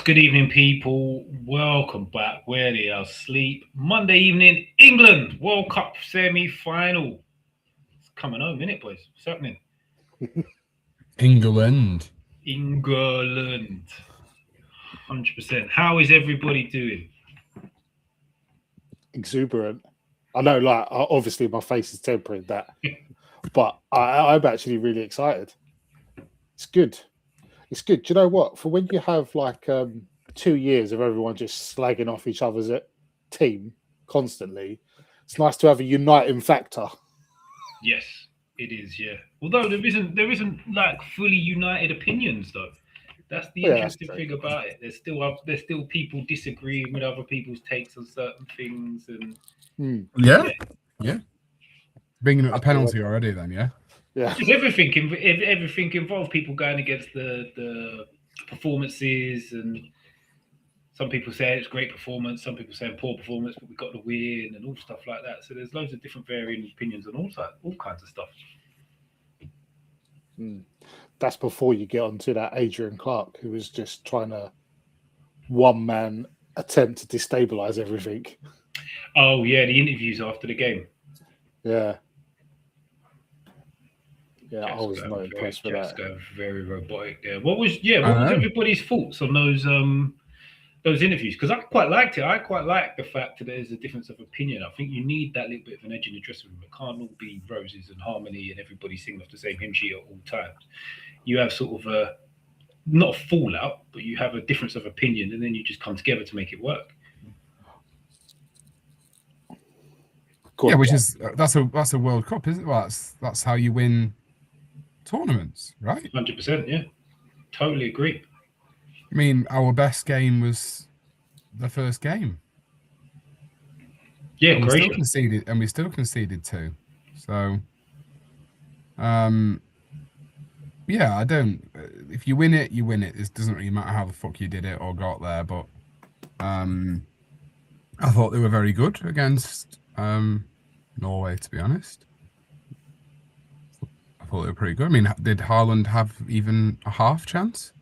Good evening, people. Welcome back. Where they are asleep. Monday evening, England World Cup semi-final. It's coming home, innit, boys? What's happening? England. 100%. How is everybody doing? Exuberant. I know, obviously my face is tempering that, but I'm actually really excited. It's good. It's good. Do you know what? For when you have 2 years of everyone just slagging off each other's team constantly, it's nice to have a uniting factor. Yes, it is. Yeah. Although there isn't fully united opinions though. That's the interesting thing about it. There's still people disagreeing with other people's takes on certain things, and yeah. Bringing up a penalty already, then, yeah. Just everything involved. People going against the performances, and some people say it's great performance, some people say poor performance, but we got the win and all stuff like that. So there's loads of different varying opinions on all kinds of stuff. That's before you get onto that Adrian Clark, who was just trying to one-man attempt to destabilize everything. Oh yeah, the interviews after the game. Yeah, I was not impressed with that. Going very robotic there. What was everybody's thoughts on those interviews? Because I quite liked it. I quite like the fact that there's a difference of opinion. I think you need that little bit of an edge in the dressing room. It can't all be roses and harmony and everybody singing off the same hymn sheet at all times. You have sort of not a fallout, but you have a difference of opinion, and then you just come together to make it work. Yeah, that's a World Cup, isn't it? Well, that's how you win tournaments, right? 100%, yeah. Totally agree. I mean, our best game was the first game. Yeah, and we still conceded 2. So, I don't. If you win it, you win it. It doesn't really matter how the fuck you did it or got there. But I thought they were very good against Norway, to be honest. I thought they were pretty good. I mean, did Haaland have even a half chance?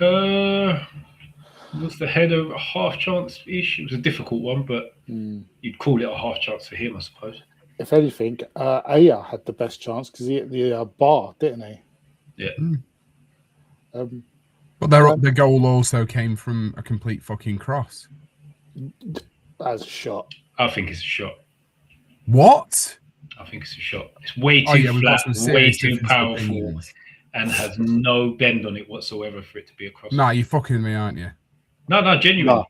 Was the header a half chance-ish? It was a difficult one, but you'd call it a half chance for him, I suppose. If anything, Aya had the best chance because he hit the bar, didn't he? Yeah. But the goal also came from a complete fucking cross. As a shot. I think it's a shot. What? I think it's a shot. It's way too flat, way too powerful, and has no bend on it whatsoever for it to be a cross. Nah, you're fucking me, aren't you? No, genuinely.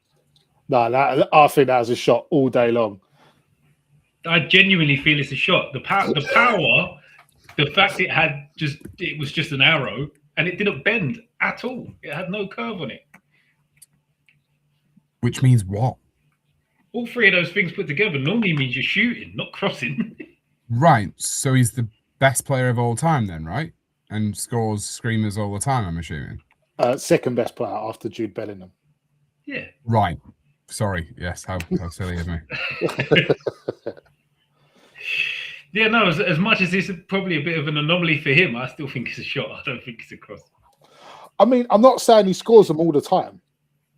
No, I think that was a shot all day long. I genuinely feel it's a shot. The power, the fact it was just an arrow and it didn't bend at all. It had no curve on it. Which means what? All 3 of those things put together normally means you're shooting, not crossing. Right. So he's the best player of all time then, right? And scores screamers all the time, I'm assuming. Second best player after Jude Bellingham. Yeah. Right. Sorry. Yes. How silly of me. Yeah, no, as much as it's probably a bit of an anomaly for him, I still think it's a shot. I don't think it's a cross. I mean, I'm not saying he scores them all the time.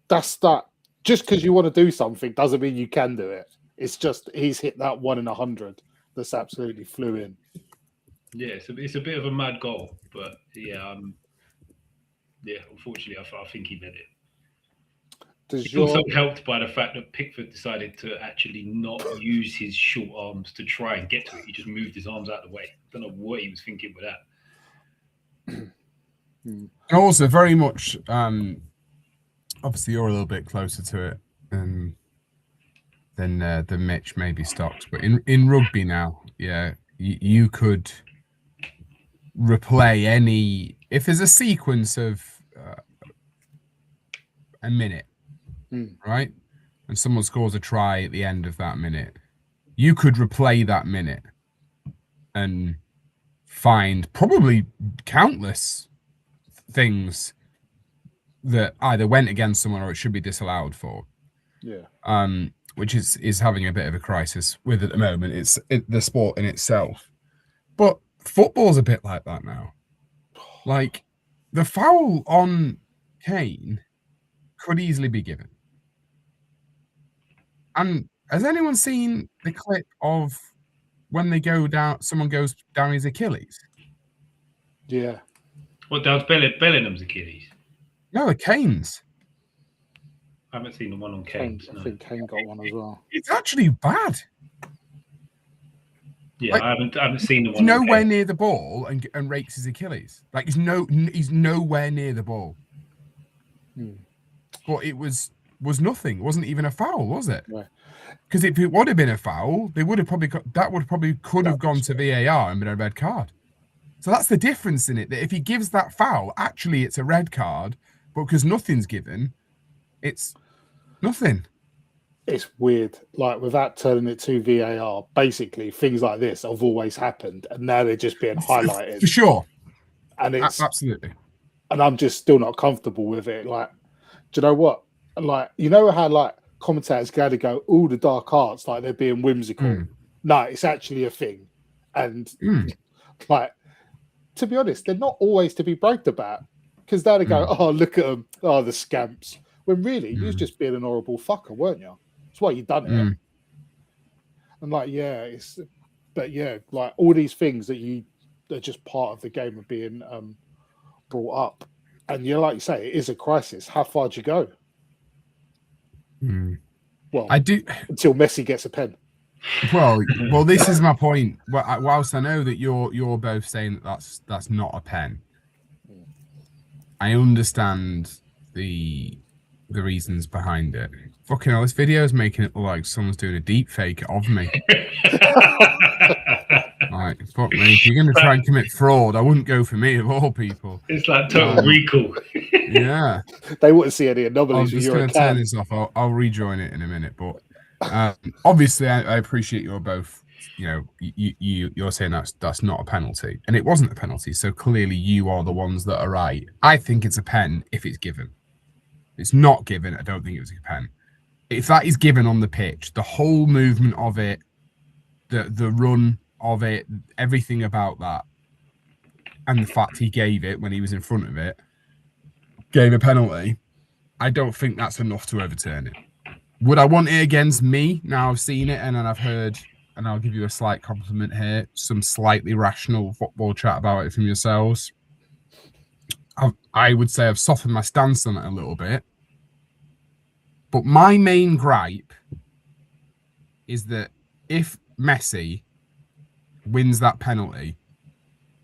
That's that. Just because you want to do something doesn't mean you can do it. It's just he's hit that 1 in 100 that's absolutely flew in. Yeah, it's a bit of a mad goal, but unfortunately, I think he meant it. It's also helped by the fact that Pickford decided to actually not use his short arms to try and get to it. He just moved his arms out of the way. I don't know what he was thinking with that. And also, very much, obviously, you're a little bit closer to it than Mitch, maybe Stocks. But in rugby now, you could replay any... If there's a sequence of a minute, right? And someone scores a try at the end of that minute, you could replay that minute and find probably countless things that either went against someone or it should be disallowed for. Yeah. Which is having a bit of a crisis with at the moment. It's the sport in itself. But football's a bit like that now. Like the foul on Kane could easily be given. And has anyone seen the clip of when they go down, someone goes down his Achilles? Yeah. What, down Bellingham's Achilles? No, the Kane's. I haven't seen the one on Kane's. I think Kane got one as well. It's actually bad. Yeah, like, I haven't seen the one. He's nowhere near the ball and rakes his Achilles. Like he's nowhere near the ball. But it was nothing. It wasn't even a foul, was it? Because if it would have been a foul, they would have probably could have gone to VAR and been a red card. So that's the difference in it. That if he gives that foul, actually it's a red card, but because nothing's given, it's nothing. It's weird. Like without turning it to VAR, basically things like this have always happened, and now they're just being highlighted for sure. And it's absolutely. And I'm just still not comfortable with it. Like, do you know what? Like, you know how like commentators glad to go all the dark arts like they're being whimsical. No, it's actually a thing, and like, to be honest, they're not always to be bragged about, because now they go, oh, look at them, oh, the scamps. When really, you was just being an horrible fucker, weren't you? That's why you done it. And like, but like all these things that are just part of the game of being brought up. And like you say, it is a crisis. How far do you go? Well, I do until Messi gets a pen. Well, this is my point. Whilst I know that you're both saying that that's not a pen, I understand the reasons behind it. Fucking hell, this video is making it look like someone's doing a deep fake of me. Like, fuck me. If you're going to try and commit fraud, I wouldn't go for me of all people. It's like total recall. Yeah. They wouldn't see any anomalies. I'm just going to turn this off. I'll rejoin it in a minute. But obviously, I appreciate you're both, you're saying that's not a penalty. And it wasn't a penalty. So clearly you are the ones that are right. I think it's a pen if it's given. It's not given. I don't think it was a pen. If that is given on the pitch, the whole movement of it, the run of it, everything about that, and the fact he gave it when he was in front of it, gave a penalty, I don't think that's enough to overturn it. Would I want it against me? Now I've seen it and then I've heard, and I'll give you a slight compliment here, some slightly rational football chat about it from yourselves. I would say I've softened my stance on it a little bit. But my main gripe is that if Messi wins that penalty,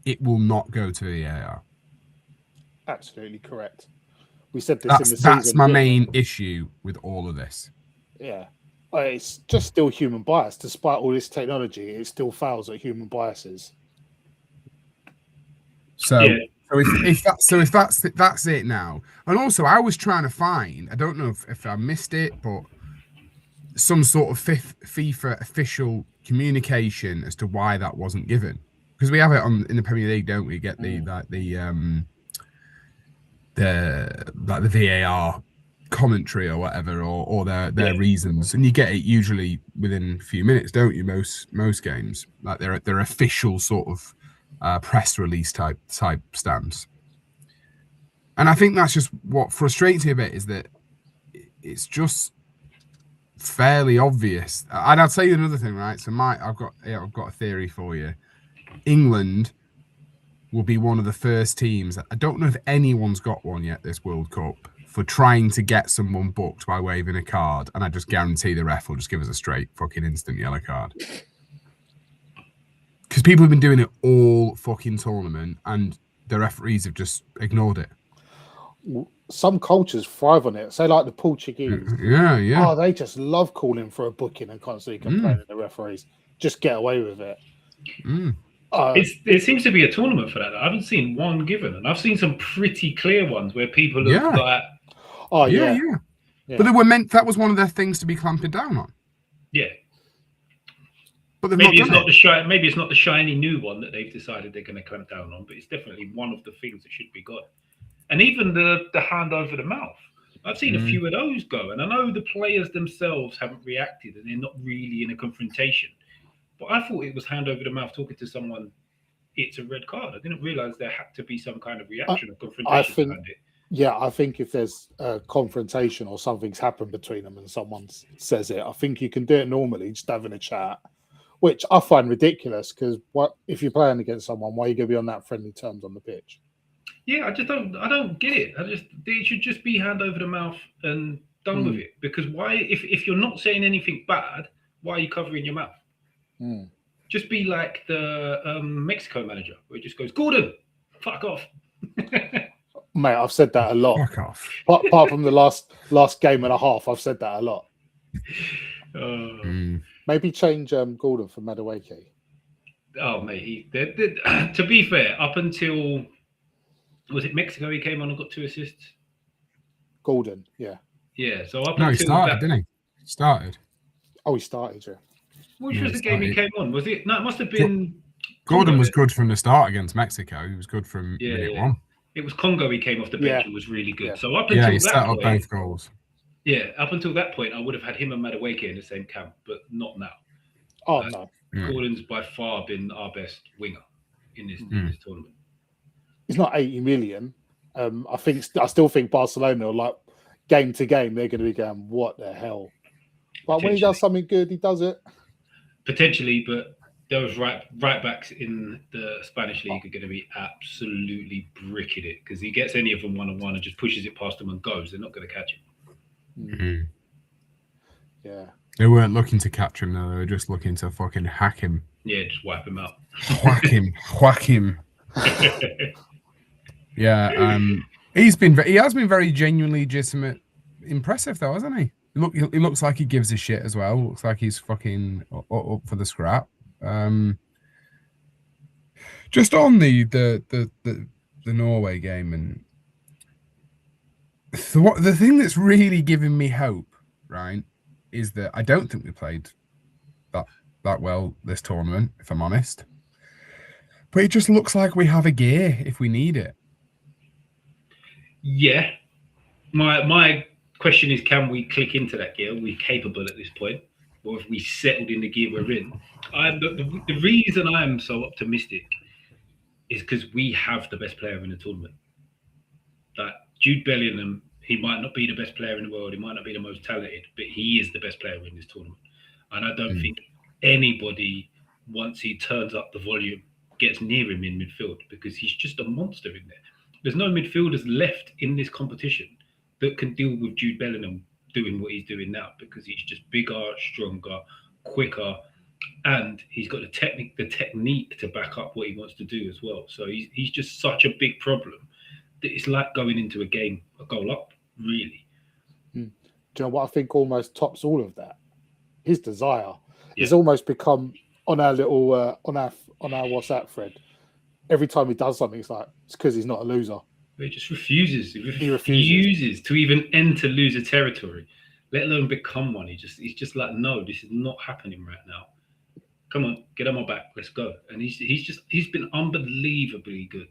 it will not go to VAR. Absolutely correct. We said this in the season. That's my main issue with all of this. Yeah. It's just still human bias. Despite all this technology, it still fails at human biases. So if that's it now. And also I was trying to find, I don't know if I missed it, but some sort of FIFA official communication as to why that wasn't given, because we have it in the Premier League, don't we? Get the VAR commentary or whatever, or their reasons, and you get it usually within a few minutes, don't you? Most games, like their official sort of press release type stance. And I think that's just what frustrates me a bit, is that it's just fairly obvious. And I'll tell you another thing, right? So I've got a theory for you. England will be one of the first teams. I don't know if anyone's got one yet this World Cup for trying to get someone booked by waving a card, and I just guarantee the ref will just give us a straight fucking instant yellow card. Because people have been doing it all fucking tournament, and the referees have just ignored it. Some cultures thrive on it. Say like the Portuguese. Yeah. Oh, they just love calling for a booking and constantly complaining to the referees. Just get away with it. It seems to be a tournament for that. I haven't seen one given, and I've seen some pretty clear ones where people have like, oh yeah. But they were meant. That was one of their things to be clamping down on. Yeah. But maybe it's not the shiny new one that they've decided they're going to clamp down on, but it's definitely one of the things that should be got. And even the hand over the mouth. I've seen a few of those go, and I know the players themselves haven't reacted, and they're not really in a confrontation. But I thought it was hand over the mouth talking to someone. It's a red card. I didn't realize there had to be some kind of reaction or confrontation behind it. Yeah, I think if there's a confrontation or something's happened between them and someone says it, I think you can do it normally, just having a chat, which I find ridiculous because what if you're playing against someone, why are you going to be on that friendly terms on the pitch? Yeah, I don't get it. It should just be hand over the mouth and done with it. Because why, if you're not saying anything bad, why are you covering your mouth? Just be like the Mexico manager, where it just goes, Gordon, fuck off. Mate, I've said that a lot. Fuck off. Apart from the last game and a half, I've said that a lot. Maybe change Gordon for Madueke. Oh, mate. To be fair, up until, was it Mexico he came on and got 2 assists? Gordon, yeah. Yeah, so up No, until he started, that, didn't he? Started. Oh, he started, yeah. Which was the game he came on? Was it? No, it must have been. Gordon was good from the start against Mexico. He was good from minute one. It was Congo he came off the bench and was really good. Yeah. So up until he that set point, up both goals. Yeah, up until that point, I would have had him and Madueke in the same camp, but not now. Oh, no. Gordon's by far been our best winger in this tournament. It's not 80 million. I still think Barcelona, like game to game, they're going to be going, what the hell? But when he does something good, he does it. Potentially, but those right backs in the Spanish league are going to be absolutely bricking it because he gets any of them one-on-one and just pushes it past them and goes. They're not going to catch him. Yeah. They weren't looking to catch him, though. They were just looking to fucking hack him. Yeah, just wipe him out. Whack him. Yeah, he has been very genuinely legitimate, impressive though, hasn't he? He looks like he gives a shit as well. Looks like he's fucking up for the scrap. Just on the Norway game, and the thing that's really giving me hope, right, is that I don't think we played that well this tournament, if I'm honest. But it just looks like we have a gear if we need it. Yeah. My question is, can we click into that gear? Are we capable at this point? Or have we settled in the gear we're in? The reason I'm so optimistic is because we have the best player in the tournament. Like Jude Bellingham, he might not be the best player in the world, he might not be the most talented, but he is the best player in this tournament. And I don't think anybody, once he turns up the volume, gets near him in midfield because he's just a monster in there. There's no midfielders left in this competition that can deal with Jude Bellingham doing what he's doing now because he's just bigger, stronger, quicker, and he's got the technique to back up what he wants to do as well. So he's just such a big problem that it's like going into a game a goal up, really. Do you know what I think almost tops all of that? His desire. He's almost become on our little on our WhatsApp thread. Every time he does something, it's because he's not a loser. He just refuses. He refuses to even enter loser territory, let alone become one. He's just like, no, this is not happening right now. Come on, get on my back, let's go. And he's been unbelievably good.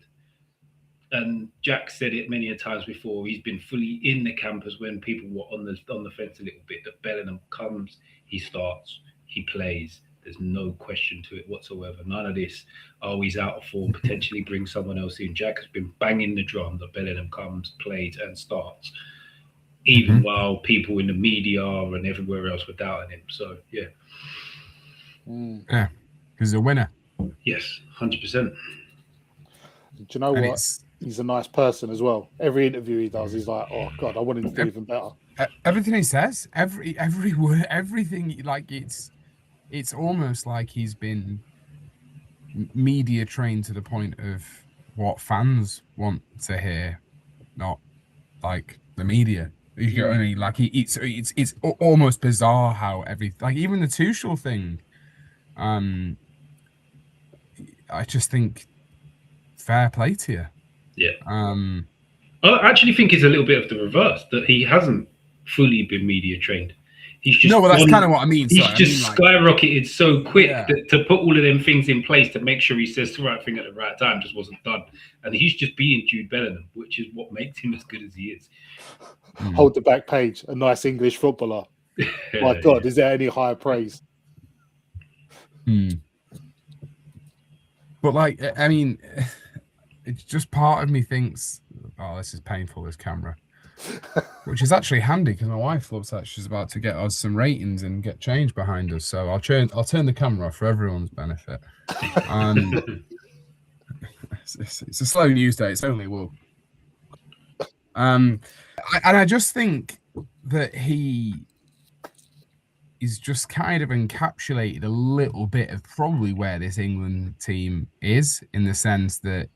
And Jack said it many a times before. He's been fully in the camp as when people were on the fence a little bit. That Bellingham comes, he starts, he plays. There's no question to it whatsoever. None of this, he's out of form, potentially bring someone else in. Jack has been banging the drum that Bellingham comes, plays and starts, even while people in the media and everywhere else were doubting him. So, yeah. Yeah, he's a winner. Yes, 100%. Do you know what? He's a nice person as well. Every interview he does, he's like, oh, God, I want him to do even better. Everything he says, every word, everything, like it's almost like he's been media trained to the point of what fans want to hear, not like the media. You get what I mean? Like it's almost bizarre how like even the Tuchel thing. I just think fair play to you. Yeah. I actually think it's a little bit of the reverse, that he hasn't fully been media trained. He's just that's kind of what I mean. He's skyrocketed so quick that to put all of them things in place to make sure he says the right thing at the right time just wasn't done. And he's just being Jude Bellingham, which is what makes him as good as he is. Hold the back page, a nice English footballer. My God, is there any higher praise? But like, I mean, it's just part of me thinks oh, this is painful, this camera. Which is actually handy because my wife loves that. She's about to get us some ratings and get change behind us. So I'll turn the camera off for everyone's benefit. It's a slow news day. It's only will. I just think that he's just kind of encapsulated a little bit of probably where this England team is, in the sense that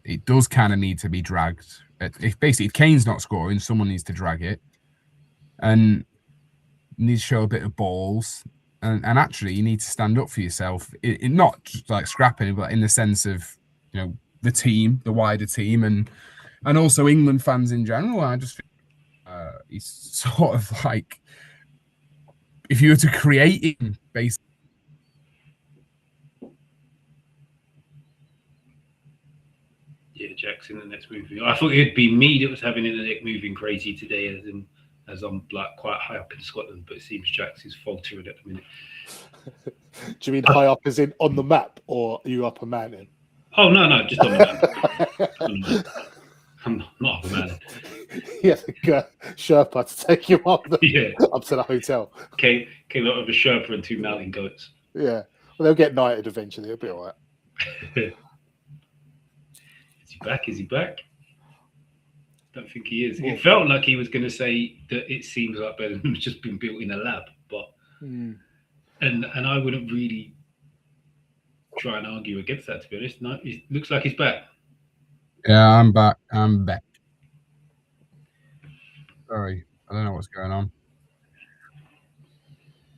it does kind of need to be dragged. If Kane's not scoring, someone needs to drag it, and needs to show a bit of balls. And actually, you need to stand up for yourself. Not just like scrapping, but in the sense of, you know, the team, the wider team, and also England fans in general. I just think he's sort of like, if you were to create him, basically. Yeah, Jack's internet's moving. I thought it'd be me that was having internet moving crazy today, as I'm like quite high up in Scotland, but it seems Jack's is faltering at the minute. Do you mean high up as in on the map, or are you up a mountain? Oh no, just on the map. I'm not up a mountain. Yeah, Sherpa to take you up up to the hotel. Came out of a Sherpa and 2 mountain goats. Yeah, well, they'll get knighted eventually. It'll be all right. Is he back? Don't think he is. It felt like he was going to say that it seems like Bellingham's just been built in a lab, but and I wouldn't really try and argue against that, to be honest. No, it looks like he's back. Yeah, I'm back. Sorry, I don't know what's going on.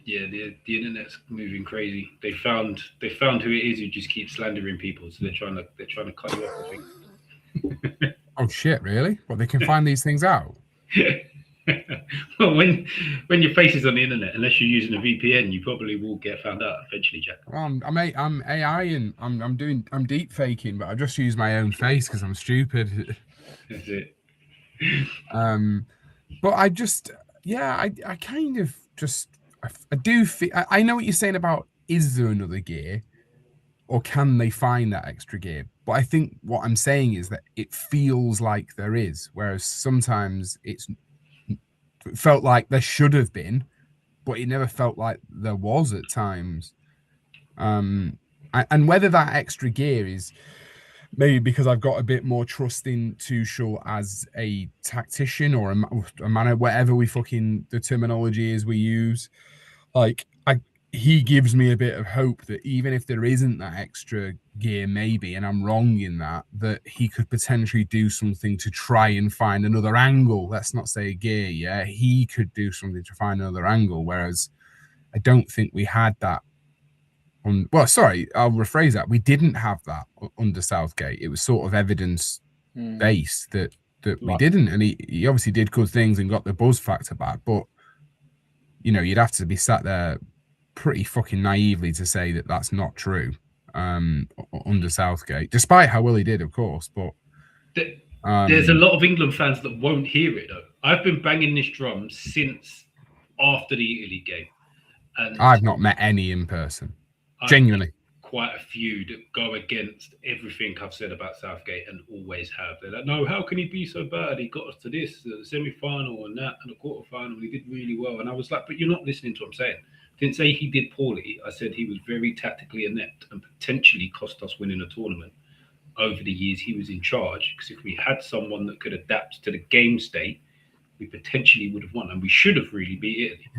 Yeah, the internet's moving crazy. They found who it is who just keeps slandering people, so they're trying to cut you off, I think. Oh shit! Really? Well, they can find these things out. Well, when your face is on the internet, unless you're using a VPN, you probably will get found out eventually, Jack. Well, I'm AI and I'm deep faking, but I just use my own face because I'm stupid. That's it. But I just, I kind of just, I do feel, I know what you're saying about, is there another gear, or can they find that extra gear? But I think what I'm saying is that it feels like there is, whereas sometimes it felt like there should have been, but it never felt like there was at times. And whether that extra gear is maybe because I've got a bit more trust in Tuchel as a tactician or a manner, whatever the terminology is we use, like he gives me a bit of hope that even if there isn't that extra gear, maybe, and I'm wrong in that he could potentially do something to try and find another angle. Let's not say gear, yeah. He could do something to find another angle, whereas I don't think we had that. Well, sorry, I'll rephrase that. We didn't have that under Southgate. It was sort of evidence-based that we didn't, and he obviously did good things and got the buzz factor back, but, you know, you'd have to be sat there pretty fucking naively to say that that's not true under Southgate, despite how well he did, of course. But there's a lot of England fans that won't hear it, though. I've been banging this drum since after the Italy game, and I've not met any in person. Genuinely, quite a few that go against everything I've said about Southgate and always have. They're like, no, how can he be so bad? He got us to this, the semi-final and that, and the quarter-final. He did really well. And I was like, but you're not listening to what I'm saying. Didn't say he did poorly. I said he was very tactically inept and potentially cost us winning a tournament over the years he was in charge. Because if we had someone that could adapt to the game state, we potentially would have won, and we should have really beat Italy.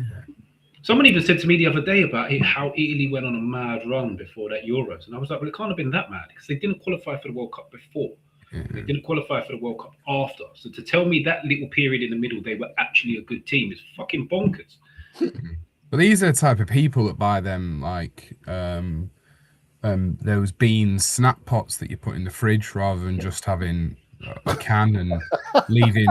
Someone even said to me the other day about how Italy went on a mad run before that Euros. And I was like, well, it can't have been that mad because they didn't qualify for the World Cup before. They didn't qualify for the World Cup after. So to tell me that little period in the middle, they were actually a good team is fucking bonkers. But these are the type of people that buy them, like those bean snap pots that you put in the fridge rather than just having a can and leaving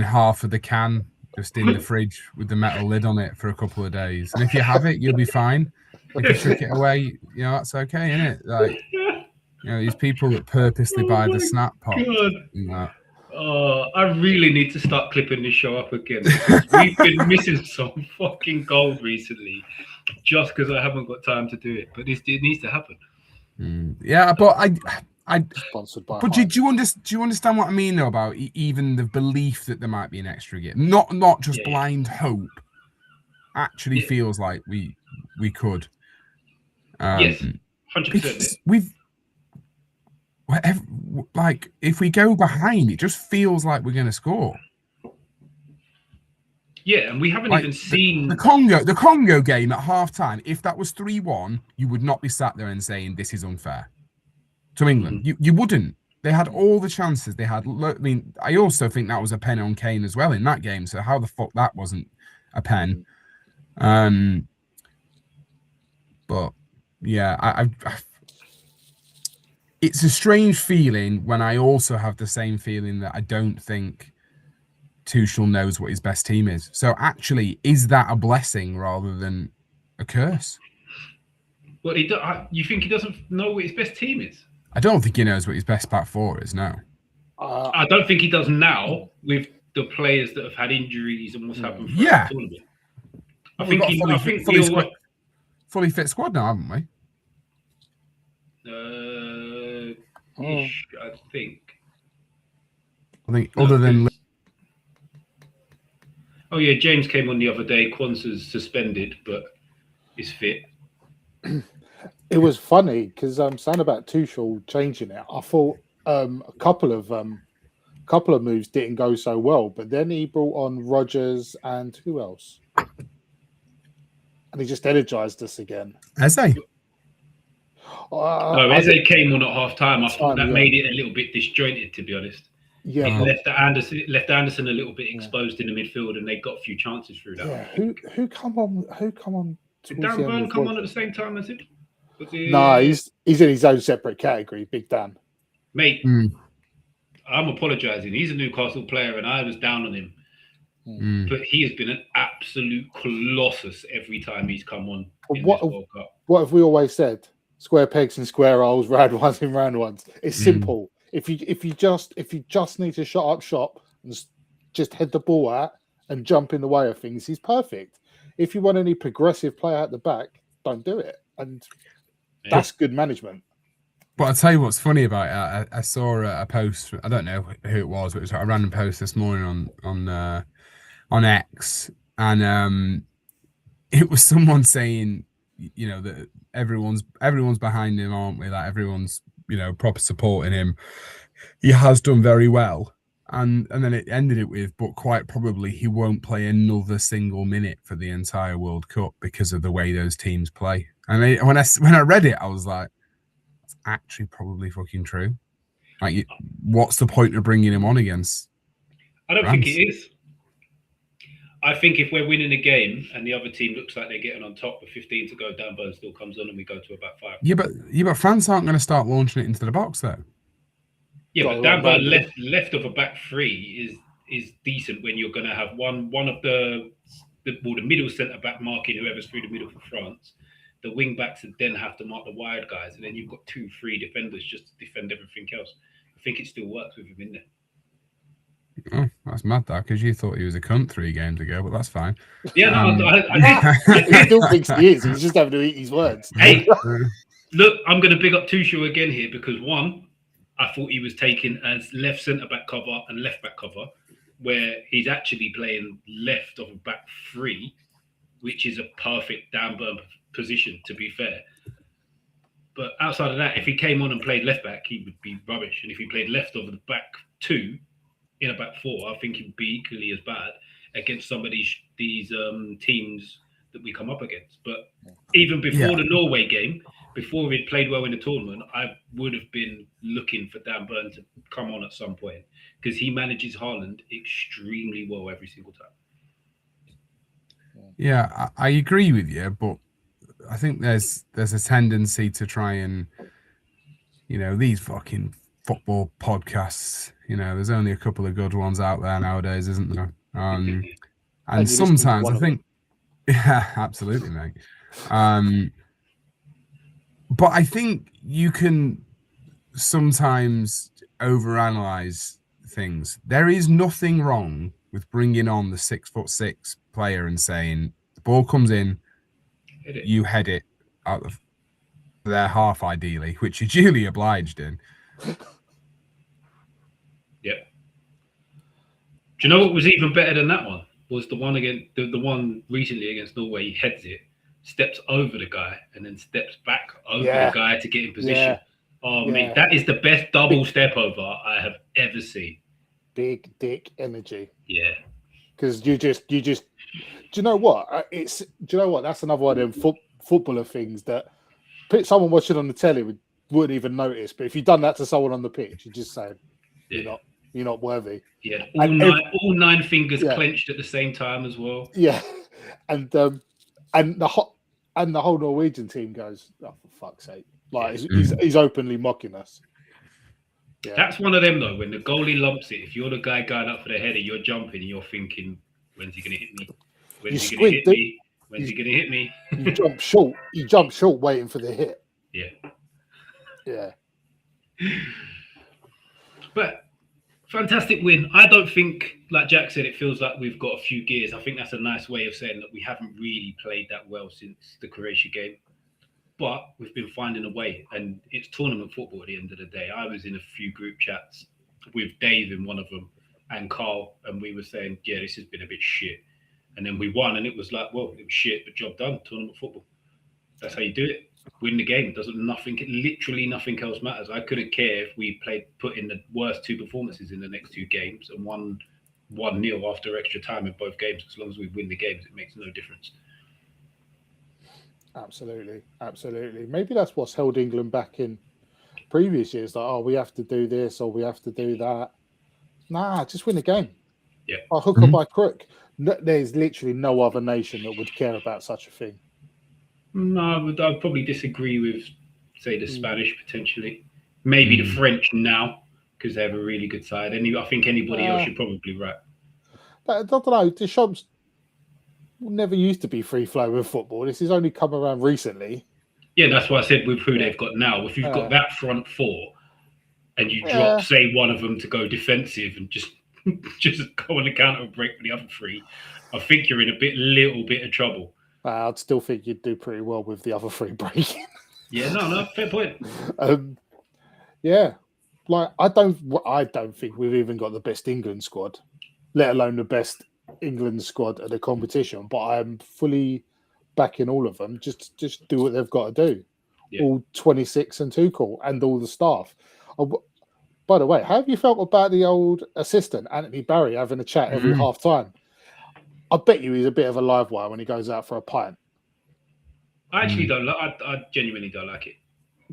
half of the can just in the fridge with the metal lid on it for a couple of days. And if you have it, you'll be fine. If you chuck it away, you know, that's okay, isn't it? Like, you know, these people that purposely buy the snap pot. I really need to start clipping this show up again. We've been missing some fucking gold recently just because I haven't got time to do it. But it needs to happen. Yeah, but sponsored by. But do you understand what I mean though about even the belief that there might be an extra game, not just blind hope. Actually, feels like we could. Yes, 100%. Like if we go behind, it just feels like we're going to score. Yeah, and we haven't even seen the Congo game at halftime. If that was 3-1, you would not be sat there and saying this is unfair to England. You wouldn't. They had all the chances. They had. I mean, I also think that was a pen on Kane as well in that game. So how the fuck that wasn't a pen? But yeah, I it's a strange feeling when I also have the same feeling that I don't think Tuchel knows what his best team is. So actually, is that a blessing rather than a curse? Well, you think he doesn't know what his best team is? I don't think he knows what his best back four is now. I don't think he does now with the players that have had injuries and what's happened. Yeah. I think fully fit squad now, haven't we? I think other than. Oh yeah, James came on the other day. Kwanzaa's suspended, but is fit. It was funny because saying about Tuchel changing it, I thought a couple of moves didn't go so well, but then he brought on Rodgers and who else? And he just energized us again. Eze? No, Eze came on at half time. I thought that made it a little bit disjointed, to be honest. Yeah, it left Anderson a little bit exposed in the midfield, and they got a few chances through that. Yeah, who come on? Did Dan Burn come on at the same time as him? No, he's in his own separate category. Big Dan, mate. I'm apologising. He's a Newcastle player, and I was down on him. But he has been an absolute colossus every time he's come on in this World Cup. What have we always said? Square pegs and square holes, round ones and round ones. It's simple. If you just need to shut up shop and just head the ball out and jump in the way of things, he's perfect. If you want any progressive play out the back, don't do it. And that's good management. But I'll tell you what's funny about it. I saw a post. I don't know who it was, but it was a random post this morning on X, and it was someone saying, you know, that everyone's behind him, aren't we? Like everyone's, you know, proper supporting him. He has done very well, and then it ended it with, but quite probably he won't play another single minute for the entire World Cup because of the way those teams play. And when I read it, I was like, that's actually probably fucking true. Like, what's the point of bringing him on against? I don't think it is. I think if we're winning a game and the other team looks like they're getting on top with 15 to go, Dan Burn still comes on and we go to about 5. Yeah, but France aren't going to start launching it into the box though. Yeah, but Dan Burn left of a back three is decent when you're going to have one of the middle centre back marking whoever's through the middle for France. The wing backs then have to mark the wide guys, and then you've got 2-3 defenders just to defend everything else. I think it still works with him in there. Oh, that's mad, that, because you thought he was a cunt 3 games ago, but that's fine. Yeah, no, I he still thinks he is. He's just having to eat his words. Hey, look, I'm going to big up Tuchel again here because one, I thought he was taken as left centre back cover and left back cover, where he's actually playing left of a back 3, which is a perfect Dan Burn position, to be fair. But outside of that, if he came on and played left back, he would be rubbish. And if he played left of the back 2 in a back 4, I think he'd be equally as bad against some of these teams that we come up against. But even before the Norway game, before he'd played well in the tournament, I would have been looking for Dan Burn to come on at some point because he manages Haaland extremely well every single time. Yeah, I agree with you, but I think there's a tendency to try and, you know, these fucking football podcasts, you know, there's only a couple of good ones out there nowadays, isn't there? And sometimes I think, yeah, absolutely, mate. But I think you can sometimes overanalyze things. There is nothing wrong with bringing on the 6'6" player and saying the ball comes in, you head it out of their half, ideally, which you're duly obliged in. Yeah. Do you know what was even better than that one? Was the one against the one recently against Norway. He heads it, steps over the guy, and then steps back over the guy to get in position. Yeah. Oh, mate, that is the best double step over I have ever seen. Big dick energy. Yeah. Because you just. Do you know what? Do you know what? That's another one of them footballer things that someone watching on the telly wouldn't even notice. But if you've done that to someone on the pitch, you're just saying you're not worthy. Yeah, all nine fingers clenched at the same time as well. Yeah, and the whole Norwegian team goes, oh, for fuck's sake! Like he's openly mocking us. Yeah. That's one of them though. When the goalie lumps it, if you're the guy going up for the header, you're jumping and you're thinking, "When's he going to hit me? When's he going to hit me? When's he going to hit me?" You jump short. You jump short, waiting for the hit. Yeah. Yeah. But fantastic win. I don't think, like Jack said, it feels like we've got a few gears. I think that's a nice way of saying that we haven't really played that well since the Croatia game. But we've been finding a way, and it's tournament football at the end of the day. I was in a few group chats with Dave in one of them and Carl, and we were saying, yeah, this has been a bit shit. And then we won, and it was like, well, it was shit, but job done. Tournament football. That's how you do it. Win the game. Literally nothing else matters. I couldn't care if we put in the worst two performances in the next two games and won 1-0 after extra time in both games. As long as we win the games, it makes no difference. Absolutely. Maybe that's what's held England back in previous years. Like, oh, we have to do this or we have to do that. Nah, just win the game. Yeah. By hook or by crook. No, there's literally no other nation that would care about such a thing. No, I'd probably disagree with, say, the Spanish potentially. Maybe the French now, because they have a really good side. I think anybody else you're probably right. I don't know. Deschamps never used to be free flow with football. This has only come around recently. Yeah, that's what I said with who they've got now. If you've got that front four and you drop, say, one of them to go defensive and just go on the counter and break for the other three, I think you're in a little bit of trouble. I'd still think you'd do pretty well with the other three breaking. Yeah, no, fair point. Yeah, like I don't think we've even got the best England squad, let alone the best England squad at the competition. But I'm fully backing all of them. Just do what they've got to do. Yeah. All 26 and Tuchel and all the staff. Oh, by the way, how have you felt about the old assistant Anthony Barry having a chat every half time? I bet you he's a bit of a live wire when he goes out for a pint. I actually don't like. I genuinely don't like it.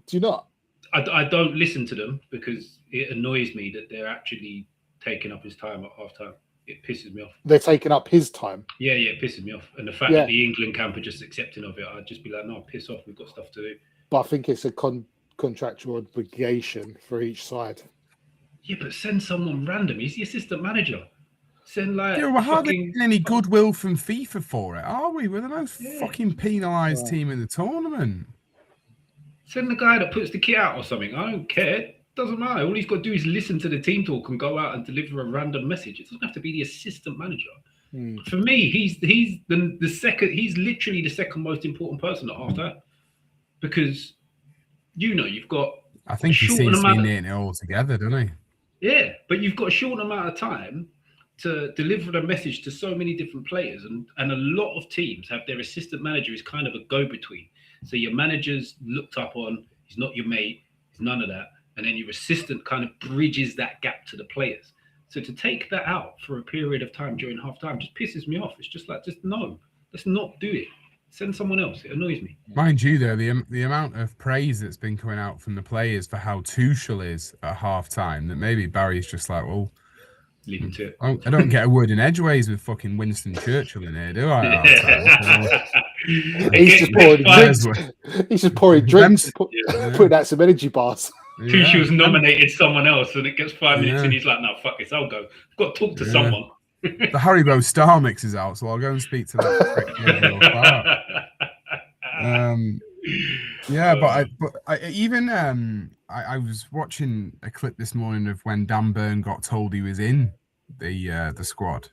Do you not? I don't listen to them because it annoys me that they're actually taking up his time at half time. It pisses me off. They're taking up his time. Yeah, it pisses me off. And the fact that the England camp are just accepting of it, I'd just be like, no, piss off. We've got stuff to do. But I think it's a contractual obligation for each side. Yeah, but send someone random. He's the assistant manager. Send like. Yeah, we're hardly getting any goodwill from FIFA for it, are we? We're the most fucking penalised team in the tournament. Send the guy that puts the kit out or something. I don't care. It doesn't matter. All he's got to do is listen to the team talk and go out and deliver a random message. It doesn't have to be the assistant manager. For me, he's the second. He's literally the second most important person at half time because you've got. I think he seems to be knitting it all together, doesn't he? Yeah, but you've got a short amount of time to deliver the message to so many different players, and a lot of teams have their assistant manager is kind of a go-between. So your manager's looked up on, he's not your mate, he's none of that, and then your assistant kind of bridges that gap to the players. So to take that out for a period of time during half-time just pisses me off. It's just like, no, let's not do it. Send someone else. It annoys me. Mind you, though, the amount of praise that's been coming out from the players for how Tuchel is at half-time, that maybe Barry's just like, well, leave him to it. I don't get a word in edgeways with fucking Winston Churchill in here, do I? He's just pouring drinks, putting out some energy bars. Tuchel's nominated someone else, and it gets 5 minutes, and he's like, "No, fuck this, I'll go. I've got to talk to someone." The Haribo Star mix is out, so I'll go and speak to that. I was watching a clip this morning of when Dan Burn got told he was in the squad.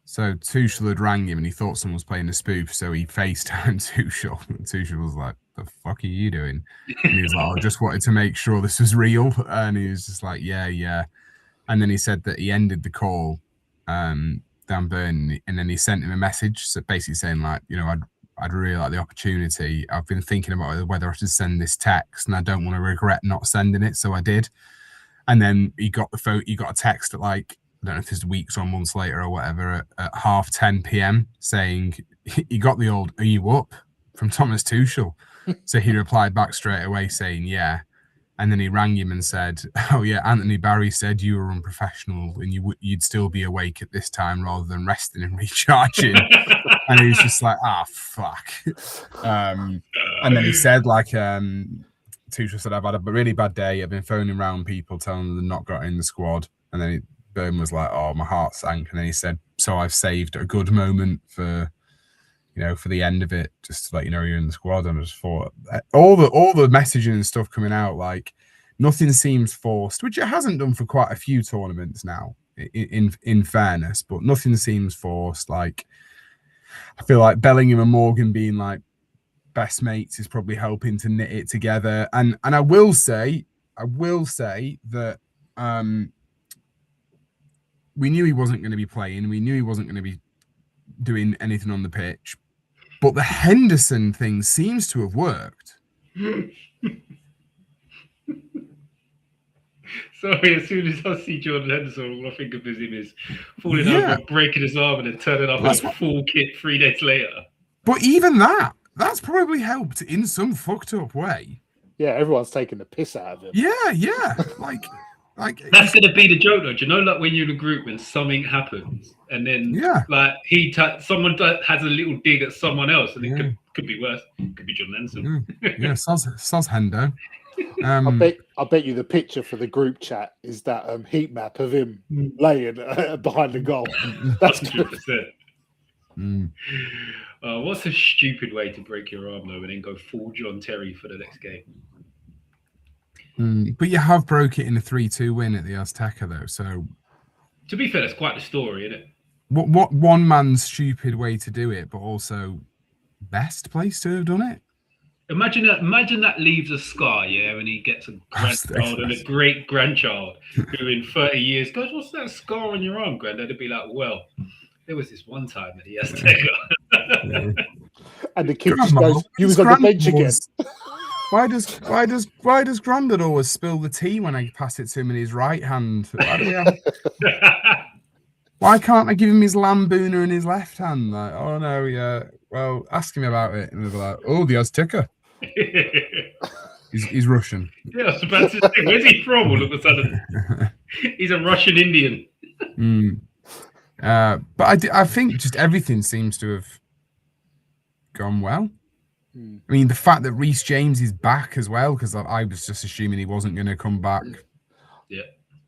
So Tuchel had rang him and he thought someone was playing a spoof, so he FaceTimed Tuchel. And Tuchel was like, the fuck are you doing? And he was like, I just wanted to make sure this was real. And he was just like, yeah. And then he said that he ended the call, Dan Burn, and then he sent him a message, so basically saying like, I'd really like the opportunity. I've been thinking about whether I should send this text, and I don't want to regret not sending it, so I did. And then he got a text at like, I don't know if it's weeks or months later or whatever, at 10:30 p.m. saying he got the old "Are you up?" from Thomas Tuchel. So he replied back straight away saying yeah. And then he rang him and said, "Oh yeah, Anthony Barry said you were unprofessional and you'd still be awake at this time rather than resting and recharging." And he was just like, fuck. And then he said like, Tuchel said, "I've had a really bad day. I've been phoning around people telling them they're not got in the squad." And then Burn was like, "Oh, my heart sank." And then he said, "So I've saved a good moment for the end of it, just to let you know you're in the squad." And I just thought all the messaging and stuff coming out, like nothing seems forced, which it hasn't done for quite a few tournaments now, in fairness, but nothing seems forced. Like I feel like Bellingham and Morgan being like best mates is probably helping to knit it together. And I will say that we knew he wasn't going to be playing. We knew he wasn't going to be doing anything on the pitch. But the Henderson thing seems to have worked. Sorry, as soon as I see Jordan Henderson, all I think of him is falling over, breaking his arm, and then turning up in a full kit 3 days later. But even that's probably helped in some fucked up way. Yeah, everyone's taking the piss out of it. Yeah. Like that's gonna be the joke, though. Do you know, like when you're in a group when something happens, and then like someone has a little dig at someone else, and it could be worse. It could be John Lenson. Yeah, soz Hendo. I bet you the picture for the group chat is that heat map of him laying behind the goal. That's 100%. What's a stupid way to break your arm though, and then go full John Terry for the next game? But you have broke it in a 3-2 win at the Azteca, though. So, to be fair, that's quite the story, isn't it? What one man's stupid way to do it, but also best place to have done it. Imagine that leaves a scar, and he gets a grandchild and a great grandchild who, in 30 years, goes, "What's that scar on your arm, Granddad?" They'd be like, "Well, there was this one time at the Azteca." And the kid just goes, "He was on the bench again." Why does Grandad always spill the tea when I pass it to him in his right hand? Why can't I give him his lambooner in his left hand? Like, oh no, yeah. Well, ask him about it, and they'll be like, "Oh, the Azteca." He's Russian. Yeah, I was about to say, where's he from? All of a sudden, he's a Russian Indian. But I think just everything seems to have gone well. I mean, the fact that Reece James is back as well, because I was just assuming he wasn't going to come back. Yeah.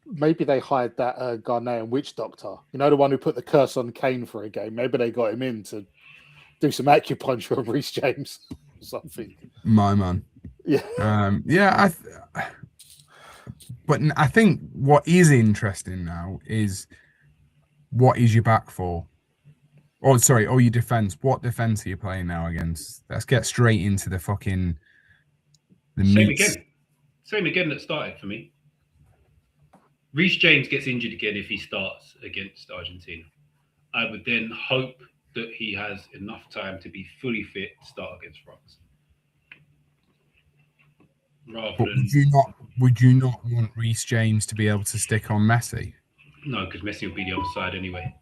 Maybe they hired that Ghanaian witch doctor. You know, the one who put the curse on Kane for a game. Maybe they got him in to do some acupuncture on Reece James or something. My man. Yeah. But I think what is interesting now is what is your back four? Oh, sorry. Oh, your defense. What defense are you playing now against? Let's get straight into the fucking Same again that started for me. Reece James gets injured again if he starts against Argentina. I would then hope that he has enough time to be fully fit to start against France. Would you not want Reece James to be able to stick on Messi? No, because Messi will be the other side anyway.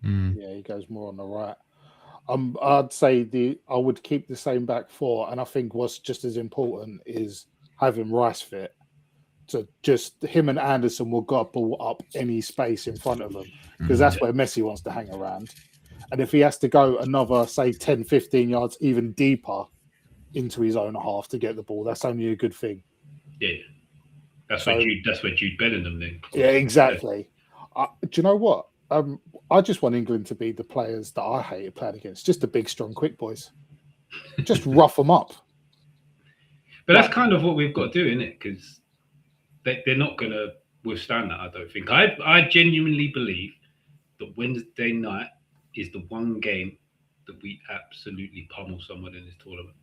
Yeah, he goes more on the right. I'd say I would keep the same back four, and I think what's just as important is having Rice fit. So just him and Anderson will gobble up any space in front of them, because that's where Messi wants to hang around. And if he has to go another, say, 10, 15 yards even deeper into his own half to get the ball, that's only a good thing. Yeah, that's where Jude Bellingham then. Yeah, exactly. Do you know what? I just want England to be the players that I hated playing against, just the big, strong, quick boys. Just rough them up. But that's kind of what we've got to do, isn't it? Because they're not going to withstand that, I don't think. I genuinely believe that Wednesday night is the one game that we absolutely pummel someone in this tournament.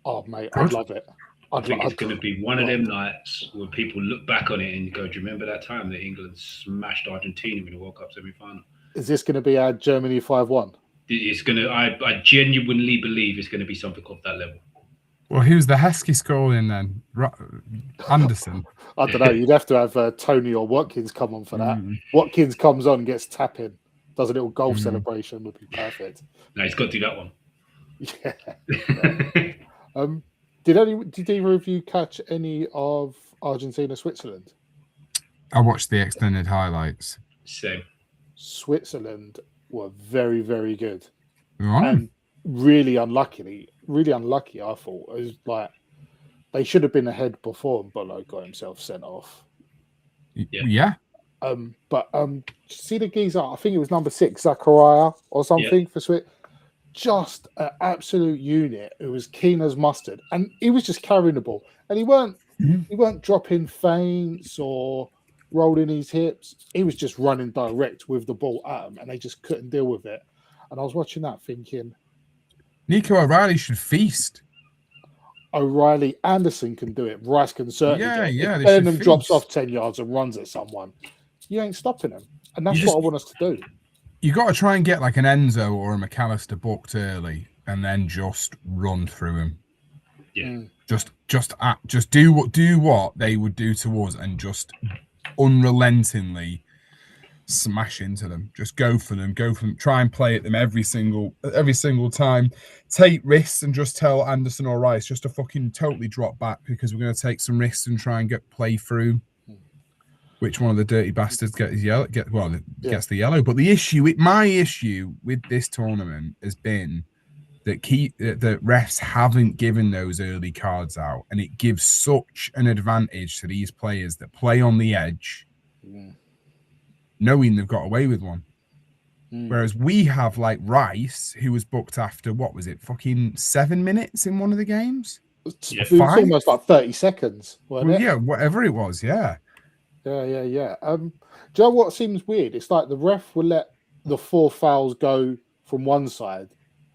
Oh, mate, I'd love it. I think it's going to be one of them nights where people look back on it and go, do you remember that time that England smashed Argentina in the World Cup semi-final? Is this going to be our Germany 5-1? It's going to. I genuinely believe it's going to be something of that level. Well, who's the Heskey scoring then? Anderson? I don't know. You'd have to have Tony or Watkins come on for that. Watkins comes on, gets tapping, does a little golf celebration, would be perfect. No, he's got to do that one. Yeah. Did either of you catch any of Argentina, Switzerland? I watched the extended highlights. Same. Switzerland were very, very good. Right. And really unlucky, I thought. It was like they should have been ahead before and Bolo got himself sent off. Yeah. But see the geezer, I think it was number 6, Zachariah or something for Switzerland. Just an absolute unit who was keen as mustard, and he was just carrying the ball, and he weren't dropping feints or rolling his hips. He was just running direct with the ball at them, and they just couldn't deal with it. And I was watching that thinking, Nico O'Reilly should feast. O'Reilly, Anderson can do it. Rice can certainly do it. Yeah. If Burnham drops off 10 yards and runs at someone, you ain't stopping him, and that's what I want us to do. You got to try and get like an Enzo or a McAllister booked early, and then just run through him. Yeah. Just do what they would do to us, and just unrelentingly smash into them. Just go for them. Try and play at them every single time. Take risks and just tell Anderson or Rice just to fucking totally drop back, because we're going to take some risks and try and play through. Which one of the dirty bastards gets the yellow? But my issue with this tournament has been that the refs haven't given those early cards out, and it gives such an advantage to these players that play on the edge, knowing they've got away with one. Whereas we have like Rice, who was booked after fucking 7 minutes in one of the games. It was almost like 30 seconds. Wasn't it? Yeah, whatever it was. Yeah. Yeah. Do you know what seems weird? It's like the ref will let the 4 fouls go from one side,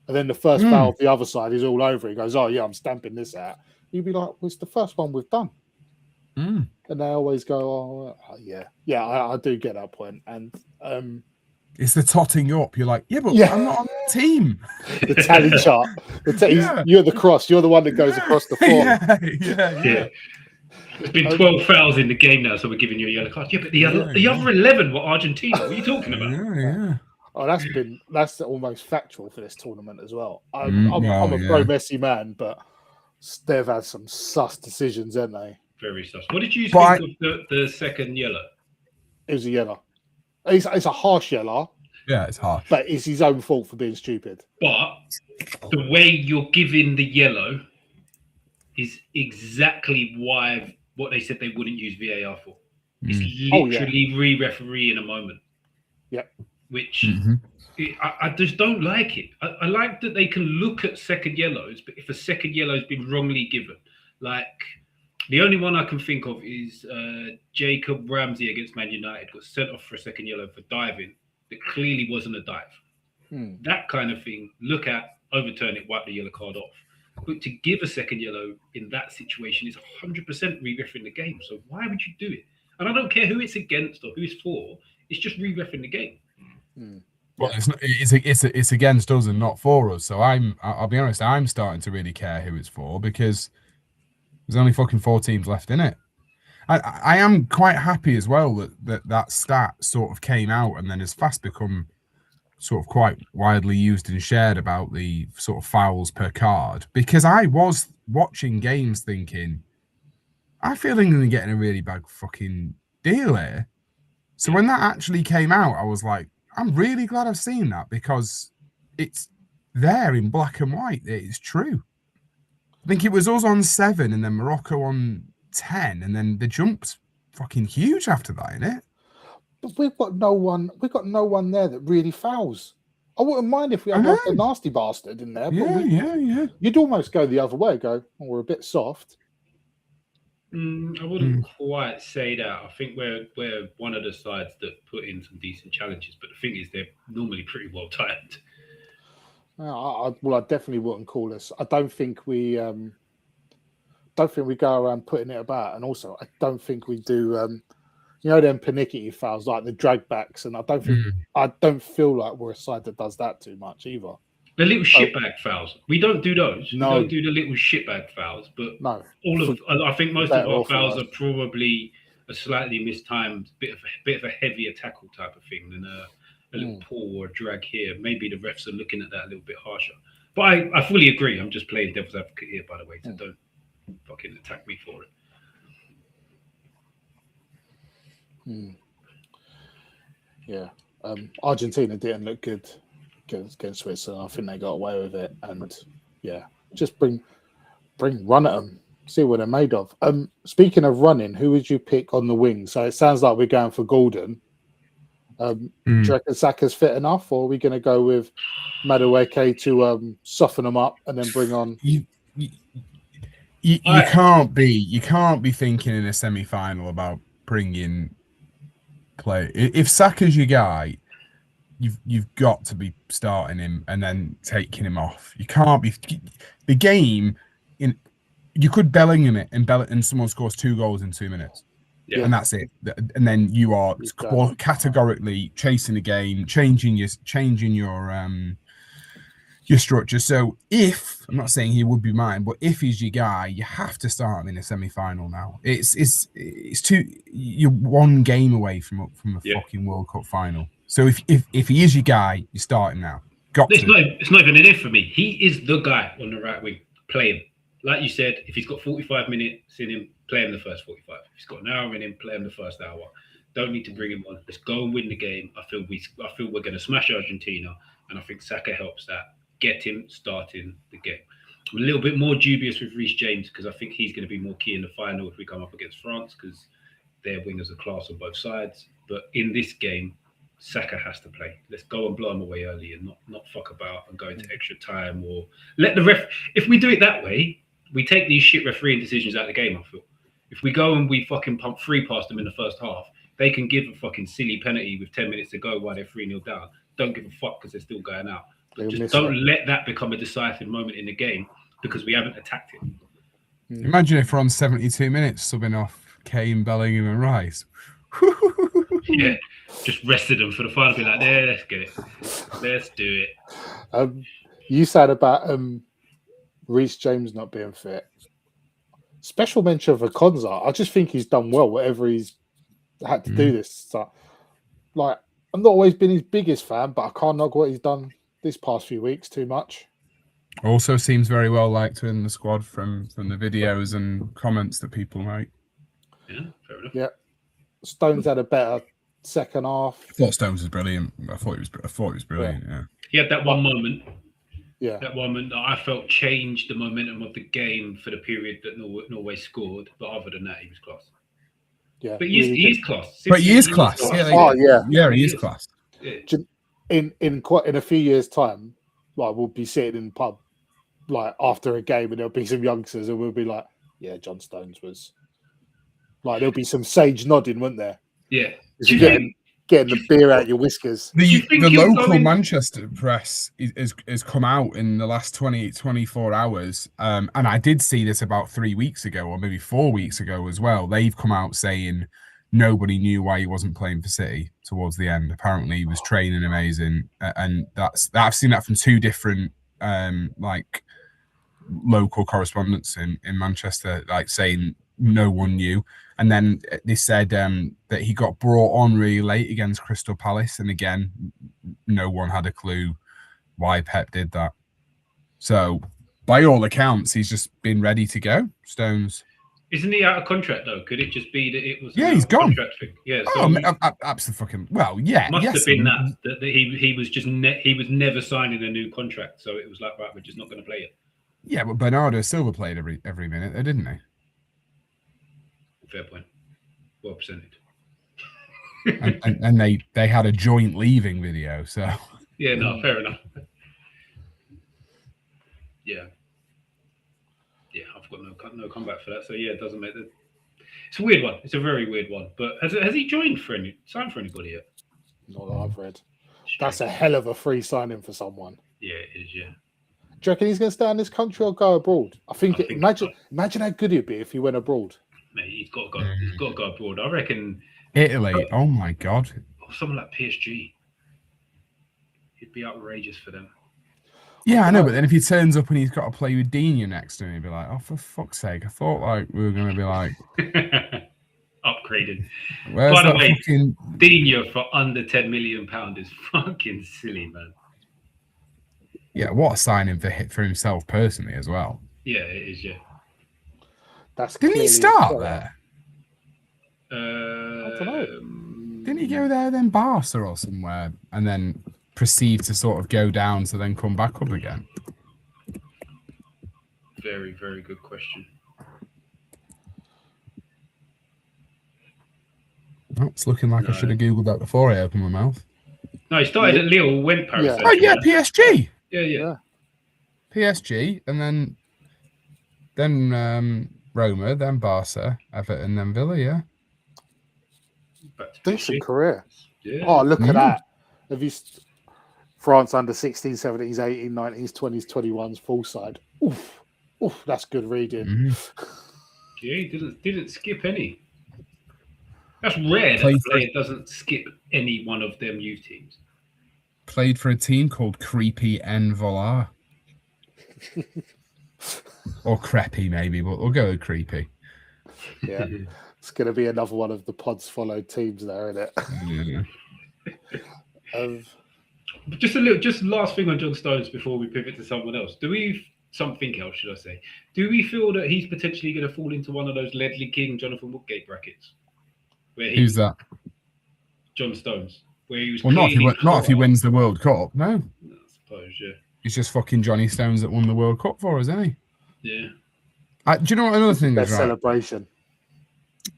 and then the first foul of the other side is all over. He goes, "Oh yeah, I'm stamping this out." You'd be like, "Well, it's the first one we've done," and they always go, "Oh yeah." I do get that point, and it's the totting up. You're like, "Yeah, but I'm not on the team." The tally chart. You're the cross. You're the one that goes across the floor. Yeah. There's been 12 fouls in the game now, so we're giving you a yellow card. Yeah, but the other 11 were Argentina. What are you talking about? Yeah. Oh, that's almost factual for this tournament as well. I'm a pro Messi man, but they've had some sus decisions, haven't they? Very sus. What did you think of the second yellow? It was a yellow. It's a harsh yellow. Yeah, it's harsh. But it's his own fault for being stupid. But the way you're giving the yellow is exactly what they said they wouldn't use VAR for. It's literally re-referee in a moment. Yep. Which I just don't like it. I like that they can look at second yellows, but if a second yellow has been wrongly given, like the only one I can think of is Jacob Ramsey against Man United got sent off for a second yellow for diving that clearly wasn't a dive. That kind of thing, look at, overturn it, wipe the yellow card off. But to give a second yellow in that situation is 100% re-reffing the game. So why would you do it? And I don't care who it's against or who it's for. It's just re-reffing the game. Well, it's against us and not for us. So I'll be honest, I'm starting to really care who it's for, because there's only fucking 4 teams left in it. I am quite happy as well that stat sort of came out and then has fast become sort of quite widely used and shared about the sort of fouls per card, because I was watching games thinking, I feel England are getting a really bad fucking deal here. So when that actually came out, I was like, I'm really glad I've seen that, because it's there in black and white. It's true. I think it was us on 7 and then Morocco on 10, and then the jump's fucking huge after that, innit? But we've got no one there that really fouls. I wouldn't mind if we had like a nasty bastard in there. But Yeah. You'd almost go the other way, we're a bit soft. I wouldn't quite say that. I think we're one of the sides that put in some decent challenges, but the thing is, they're normally pretty well timed. Well, I definitely wouldn't call us. I don't think we go around putting it about, and also I don't think we do. Them panicky fouls like the drag backs, and I don't feel like we're a side that does that too much either. The little shitbag fouls, we don't do those. No. We don't do the little shitbag fouls, but no, I think most of our fouls are probably a slightly mistimed, bit of a heavier tackle type of thing than a little pull or a drag here. Maybe the refs are looking at that a little bit harsher. But I fully agree. I'm just playing devil's advocate here, by the way, so don't fucking attack me for it. Yeah. Argentina didn't look good against Switzerland. I think they got away with it, and just run at them, see what they're made of. Speaking of running, who would you pick on the wing? So it sounds like we're going for Gordon. Do you reckon Saka's fit enough, or are we going to go with Madueke to soften them up and then bring on? You can't be thinking in a semi-final about bringing play. If Saka's your guy, you've got to be starting him and then taking him off. You can't be the game in. You could Bellingham it and someone scores 2 goals in 2 minutes, and that's it. And then you are categorically chasing the game, changing your structure. So if I'm not saying he would be mine, but if he's your guy, you have to start him in a semi-final now. It's you're 1 game away from a fucking World Cup final. So if he is your guy, you start him now. It's not even an if for me. He is the guy on the right wing. Play him. Like you said, if he's got 45 minutes in him, play him the first 45. If he's got an hour in him, play him the first hour. Don't need to bring him on. Let's go and win the game. I feel we're going to smash Argentina, and I think Saka helps that. Get him starting the game. I'm a little bit more dubious with Reece James because I think he's going to be more key in the final if we come up against France because their wingers are class on both sides. But in this game, Saka has to play. Let's go and blow him away early and not fuck about and go into extra time or let the ref. If we do it that way, we take these shit refereeing decisions out of the game. I feel if we go and we fucking pump 3 past them in the first half, they can give a fucking silly penalty with 10 minutes to go while they're 3-0 down. Don't give a fuck because they're still going out. Just don't let that become a decisive moment in the game because we haven't attacked it. Imagine if we're on 72 minutes subbing off Kane, Bellingham and Rice. Yeah, just rested them for the final. Be like, yeah, let's get it. Let's do it. You said about Reece James not being fit. Special mention for Konza. I just think he's done well, whatever he's had to do this. So, like, I've not always been his biggest fan, but I can't knock what he's done this past few weeks too much. Also seems very well liked in the squad from the videos and comments that people make. Yeah, fair enough. Yeah, Stones had a better second half. I thought Stones was brilliant. I thought he was brilliant. Yeah. He had that one moment. Yeah, that moment that I felt changed the momentum of the game for the period that Norway scored. But other than that, he was class. Yeah, but he is class. But he is class. Yeah, he is class. Yeah. In a few years' time, like we'll be sitting in the pub, like after a game, and there'll be some youngsters, and we'll be like, "Yeah, John Stones was." Like there'll be some sage nodding, won't there? Yeah, getting the beer out your whiskers. The local Manchester press has come out in the last 24 hours, and I did see this about 3 weeks ago, or maybe 4 weeks ago as well. They've come out saying nobody knew why he wasn't playing for City towards the end. Apparently, he was training amazing, and I've seen that from 2 different like local correspondents in Manchester, like saying no one knew. And then they said that he got brought on really late against Crystal Palace, and again, no one had a clue why Pep did that. So, by all accounts, he's just been ready to go. Stones. Isn't he out of contract though? Could it just be that it was? Yeah, he's gone. Thing? Yeah, so absolutely. Well, yeah. Must have been that he was just he was never signing a new contract, so it was like, right, we're just not going to play it. Yeah, but Bernardo Silva played every minute, there, didn't he? Fair point. Well presented. and they had a joint leaving video, so yeah, no, fair enough. Yeah, I've got no comeback for that. So yeah, it doesn't make It's a weird one. It's a very weird one. But has he signed for anybody yet? Not that I've read. That's a hell of a free signing for someone. Yeah, it is. Yeah. Do you reckon he's going to stay in this country or go abroad? Imagine how good he'd be if he went abroad. Mate, he's got to go. He's got to go abroad. I reckon Italy. Oh my god. Someone like PSG. He'd be outrageous for them. Yeah, I know, but then if he turns up and he's got to play with Dina next to him, he'd be like, "Oh, for fuck's sake! I thought like we were going to be like upgraded." Where's By the that way, fucking Dina for under £10 million is fucking silly, man. Yeah, what a signing for himself personally as well. Yeah, it is. Yeah. Didn't he start there? I don't know. Didn't he go there then Barca or somewhere and then proceed to sort of go down to then come back up again? Very, very good question. Oh, it's looking like I should have Googled that before I opened my mouth. No, he started at Lille, went Paris. Yeah. Oh, yeah, PSG. Yeah. PSG, and then Roma, then Barca, Everton, then Villa, yeah. Decent career. Yeah. Oh, look at that. Have you France under 16, 17s, 18, 19s, 20s, 21s, full side. Oof, that's good reading. Mm-hmm. Yeah, he didn't skip any. That's rare that a player doesn't skip any one of them youth teams. Played for a team called Creepy N Volar. Or Creppy, maybe, but we'll go with Creepy. Yeah. It's going to be another one of the pods followed teams there, isn't it? Yeah. Just last thing on John Stones before we pivot to someone else. Something else, should I say? Do we feel that he's potentially going to fall into one of those Ledley King, Jonathan Woodgate brackets? Who's that? John Stones. Where he was not if he wins the World Cup. No. I suppose, yeah. He's just fucking Johnny Stones that won the World Cup for us, isn't he? Yeah. Do you know what another thing is? Right? Celebration.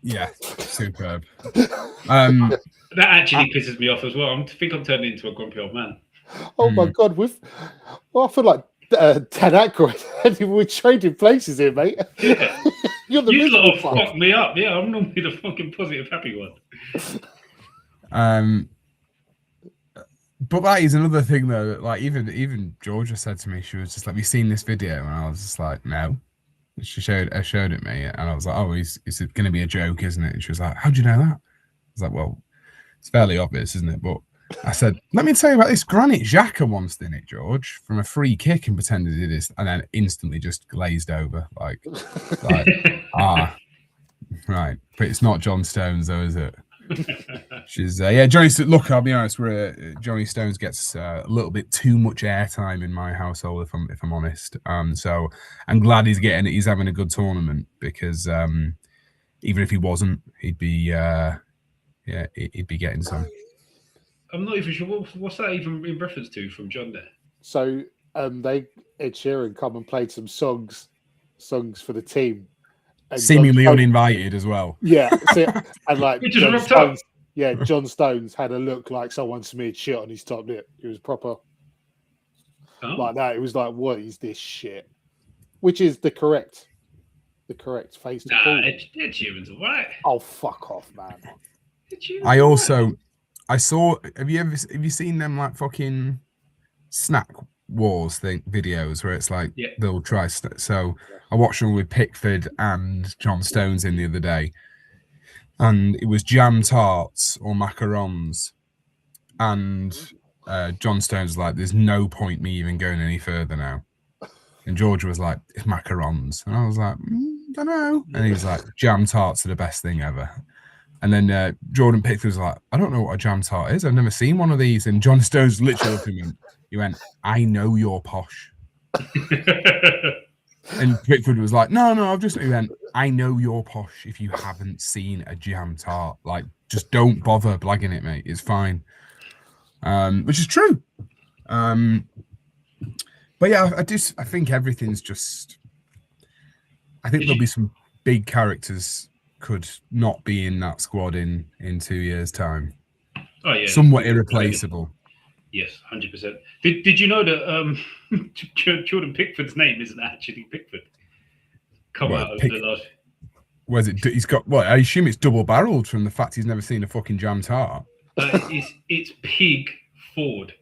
Yeah, superb. That actually pisses me off as well. I think I'm turning into a grumpy old man. Oh my god, I feel like Dan Aykroyd. We're trading places here, mate. Yeah. You're the you lot miserable fucked me up. Yeah, I'm normally the fucking positive, happy one. But that is another thing, though. Like even Georgia said to me, she was just like, "Have you seen this video?" And I was just like, "No." She showed it me, and I was like, "Oh, it's going to be a joke, isn't it?" And she was like, "How do you know that?" I was like, "Well, it's fairly obvious, isn't it?" But I said, "Let me tell you about this. Granit Xhaka once did it, George, from a free kick and pretended it is, and then instantly just glazed over, like right." But it's not John Stones, though, is it? She's Johnny. Look, I'll be honest. Johnny Stones gets a little bit too much airtime in my household, if I'm honest. So I'm glad he's having a good tournament because even if he wasn't, he'd be getting some. I'm not even sure what's that even in reference to from John there. So Ed Sheeran come and played some songs for the team. And seemingly uninvited as well. Yeah, and like John up. Stones had a look like someone smeared shit on his top lip. It was proper like that. It was like, what is this shit? Which is the correct face to call. Ed Sheeran's alright. Oh, fuck off, man. I saw. Have you seen them like fucking snack wars videos where it's like they'll try so I watched them with Pickford and John Stones in the other day, and it was jam tarts or macarons, and John Stones was like, "There's no point me even going any further now," and George was like, "It's macarons," and I was like, "Don't know," and he was like, "Jam tarts are the best thing ever." And then Jordan Pickford was like, "I don't know what a jam tart is. I've never seen one of these." And John Stones literally looked at me. He went, "I know you're posh." And Pickford was like, No, I've just... He went, "I know you're posh if you haven't seen a jam tart. Like, just don't bother blagging it, mate. It's fine." Which is true. But yeah, I think everything's just... I think there'll be some big characters could not be in that squad in 2 years' time. Oh, yeah. Somewhat irreplaceable. Yes, 100%. Did you know that Jordan Pickford's name isn't actually Pickford? Out of the last. Was it? He's got what? I assume it's double-barreled from the fact he's never seen a fucking jammed heart. It's pig Ford.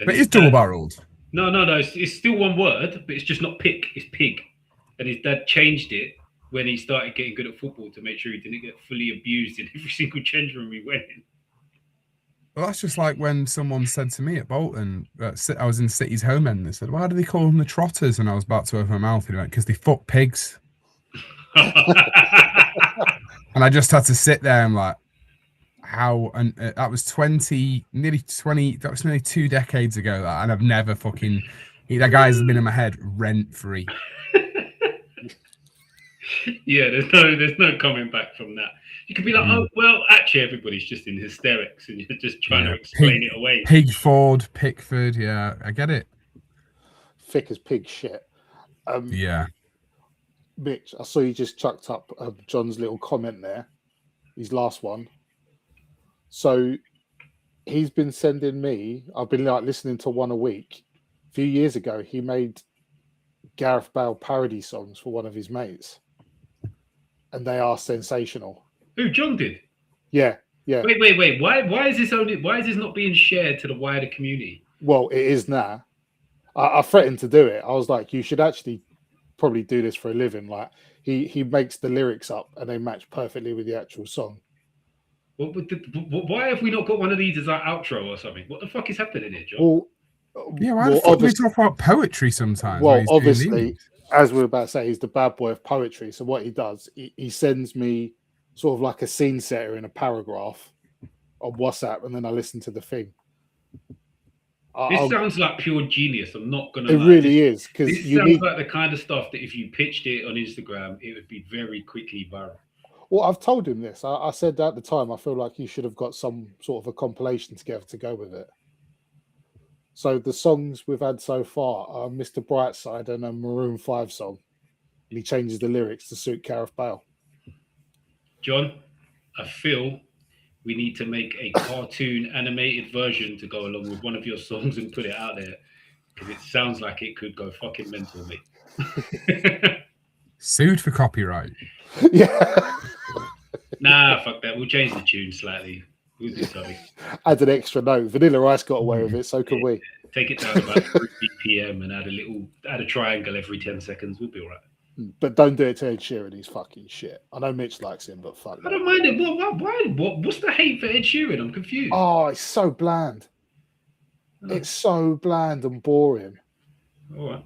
But it's double-barreled. No. It's still one word, but it's just not pick. It's pig. And his dad changed it when he started getting good at football to make sure he didn't get fully abused in every single change room he went in. Well, that's just like when someone said to me at Bolton, I was in City's home end, they said, why do they call them the Trotters? And I was about to open my mouth and he went, because they fuck pigs. And I just had to sit there and like, how? And that was nearly 2 decades ago. And I've never fucking, that guy's been in my head rent free. Yeah, there's no coming back from that. You could be like, oh, well, actually, everybody's just in hysterics and you're just trying to explain it away. Pigford, Pickford, yeah, I get it. Thick as pig shit. Yeah. Mitch, I saw you just chucked up John's little comment there, his last one. So he's been sending me, I've been like listening to one a week. A few years ago, he made Gareth Bale parody songs for one of his mates. And they are sensational. Who, John did? Yeah. Wait. Why is this not being shared to the wider community? Well, it is now. I threatened to do it. I was like, you should actually probably do this for a living. Like he makes the lyrics up and they match perfectly with the actual song. Why have we not got one of these as our outro or something? What the fuck is happening here, John? Well, why the fuck do we talk about poetry sometimes? Well, obviously, as we were about to say, he's the bad boy of poetry. So what he does, he sends me sort of like a scene setter in a paragraph on WhatsApp, and then I listen to the thing. This sounds like pure genius. I'm not gonna. It really is, because this sounds like the kind of stuff that if you pitched it on Instagram, it would be very quickly viral. Well, I've told him this. I said at the time, I feel like he should have got some sort of a compilation together to go with it. So the songs we've had so far are Mr. Brightside and a Maroon 5 song. And he changes the lyrics to suit Gareth Bale. John, I feel we need to make a cartoon animated version to go along with one of your songs and put it out there. Because it sounds like it could go fucking mental, mate. Sued for copyright. Yeah. Nah, fuck that. We'll change the tune slightly. We'll do something. Add an extra note. Vanilla Ice got away with it, so could we. Take it down about 3 BPM and add a triangle every 10 seconds. We'll be all right. But don't do it to Ed Sheeran. He's fucking shit. I know Mitch likes him, but fuck. I don't mind it. What's the hate for Ed Sheeran? I'm confused. Oh, it's so bland. Oh. It's so bland and boring. All right.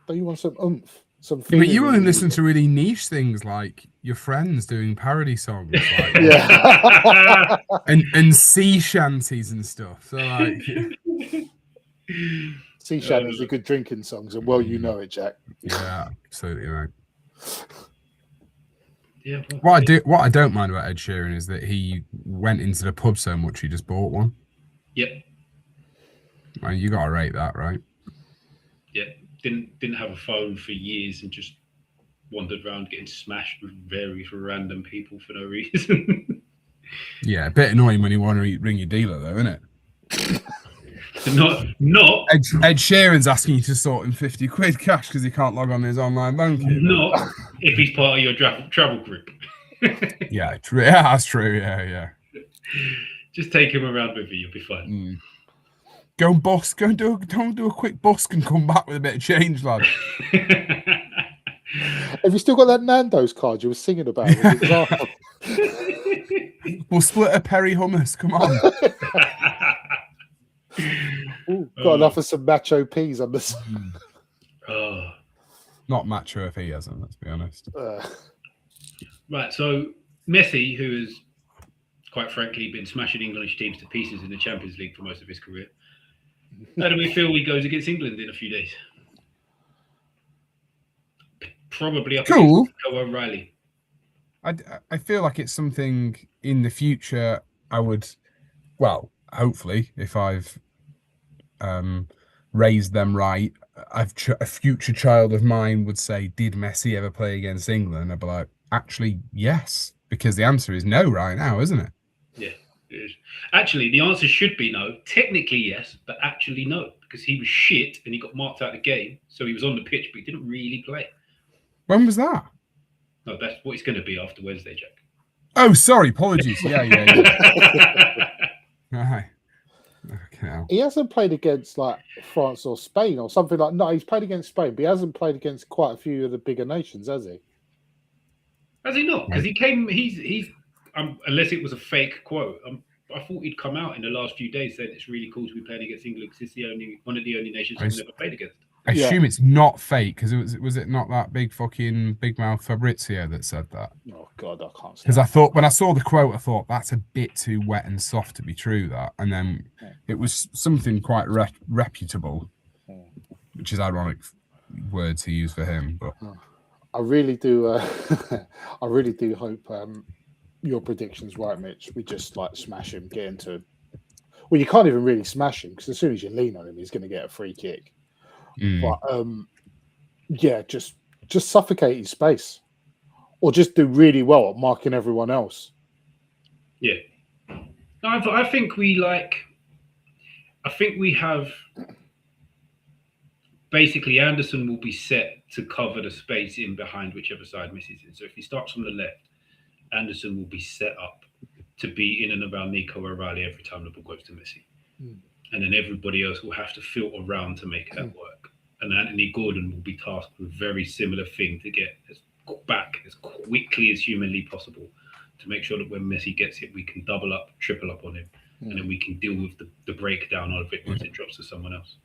Don't you want some oomph? But you only listen to really niche things like your friends doing parody songs, like, yeah, and sea shanties and stuff. So like, sea shanties are good drinking songs, and well, you know it, Jack. Yeah, absolutely right. Yeah. What I don't mind about Ed Sheeran is that he went into the pub so much he just bought one. Yep. Well, you gotta rate that, right? Yeah. Didn't have a phone for years and just wandered around getting smashed with various random people for no reason. Yeah, a bit annoying when you want to ring your dealer, though, isn't it? Not Ed Sheeran's asking you to sort him 50 quid cash because he can't log on his online banking. Not if he's part of your travel group. Yeah, true. Yeah, that's true. Yeah. Just take him around with you. You'll be fine. Mm. Go and busk. Go and do a quick busk and come back with a bit of change, lad. Have you still got that Nando's card you were singing about? We'll split a peri hummus. Come on. Ooh, got enough of some macho peas on this. Not macho if he hasn't, let's be honest. Right, so Messi, who has quite frankly been smashing English teams to pieces in the Champions League for most of his career, how do we feel he goes against England in a few days? Probably up against O'Reilly. I feel like it's something in the future I would, well, hopefully, if I've raised them right, a future child of mine would say, did Messi ever play against England? I'd be like, actually, yes, because the answer is no right now, isn't it? Yeah, it is. Actually, the answer should be no. Technically, yes, but actually no, because he was shit and he got marked out of the game. So he was on the pitch, but he didn't really play. When was that? No, that's what it's going to be after Wednesday, Jack. Oh, sorry. Apologies. Yeah. Right. Okay. He hasn't played against like France or Spain or something like. No, he's played against Spain, but he hasn't played against quite a few of the bigger nations, has he? Has he not? Because he came. He's unless it was a fake quote. I thought he'd come out in the last few days saying it's really cool to be playing against England because it's one of the only nations we've never played against. I assume it's not fake because was it not that big mouth Fabrizio that said that? Oh God, I can't. Because I thought when I saw the quote, I thought that's a bit too wet and soft to be true. That, and then it was something quite reputable, which is ironic word to use for him. But I really do. I really do hope your prediction's right, Mitch. We just like smash him, get into. Well, you can't even really smash him because as soon as you lean on him, he's going to get a free kick. But yeah, just suffocate his space, or just do really well at marking everyone else. Yeah, I think we have basically Anderson will be set to cover the space in behind whichever side Messi's in. So if he starts from the left, Anderson will be set up to be in and around Nico O'Reilly every time the ball goes to Messi. And then everybody else will have to filter around to make that work. And Anthony Gordon will be tasked with a very similar thing to get back as quickly as humanly possible to make sure that when Messi gets it, we can double up, triple up on him, and then we can deal with the breakdown of it once it drops to someone else.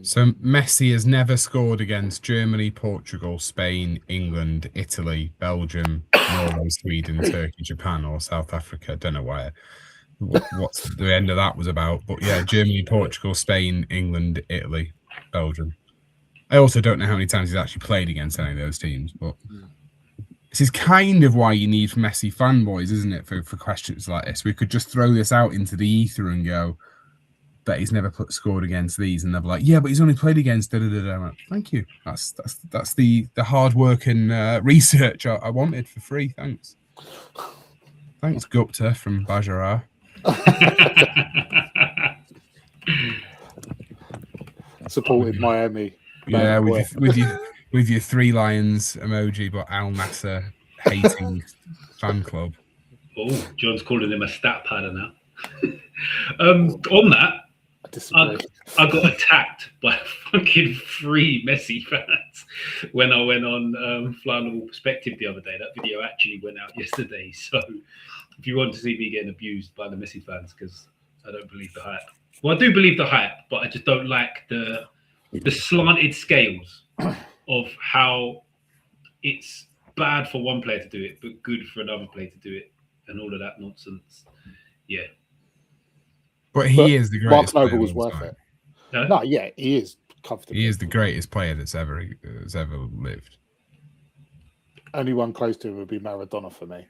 So Messi has never scored against Germany, Portugal, Spain, England, Italy, Belgium, Norway, Sweden, Turkey, Japan, or South Africa. Don't know why. What's the end of that was about, but yeah, Germany, Portugal, Spain, England, Italy, Belgium. I also don't know how many times he's actually played against any of those teams, but this is kind of why you need Messi fanboys, isn't it, for questions like this? We could just throw this out into the ether and go, but he's never scored against these, and they'll be like, yeah, but he's only played against da-da-da-da. Like, thank you. That's the hard work and research I wanted for free. Thanks, Gupta from Bajarar. Supported Miami. Yeah, with your 3 lions emoji, but Al Nasser hating fan club. Oh, John's calling him a stat padder now. On that, I got attacked by fucking 3 Messi fans when I went on Flying the Wall Perspective the other day. That video actually went out yesterday. So if you want to see me getting abused by the Messi fans, because I don't believe the hype. Well, I do believe the hype, but I just don't like the slanted scales of how it's bad for one player to do it, but good for another player to do it, and all of that nonsense. Yeah. But he is the greatest. Mark Noble was worth it. No, yeah, he is comfortable. He is the greatest player that's ever lived. Only one close to him would be Maradona for me.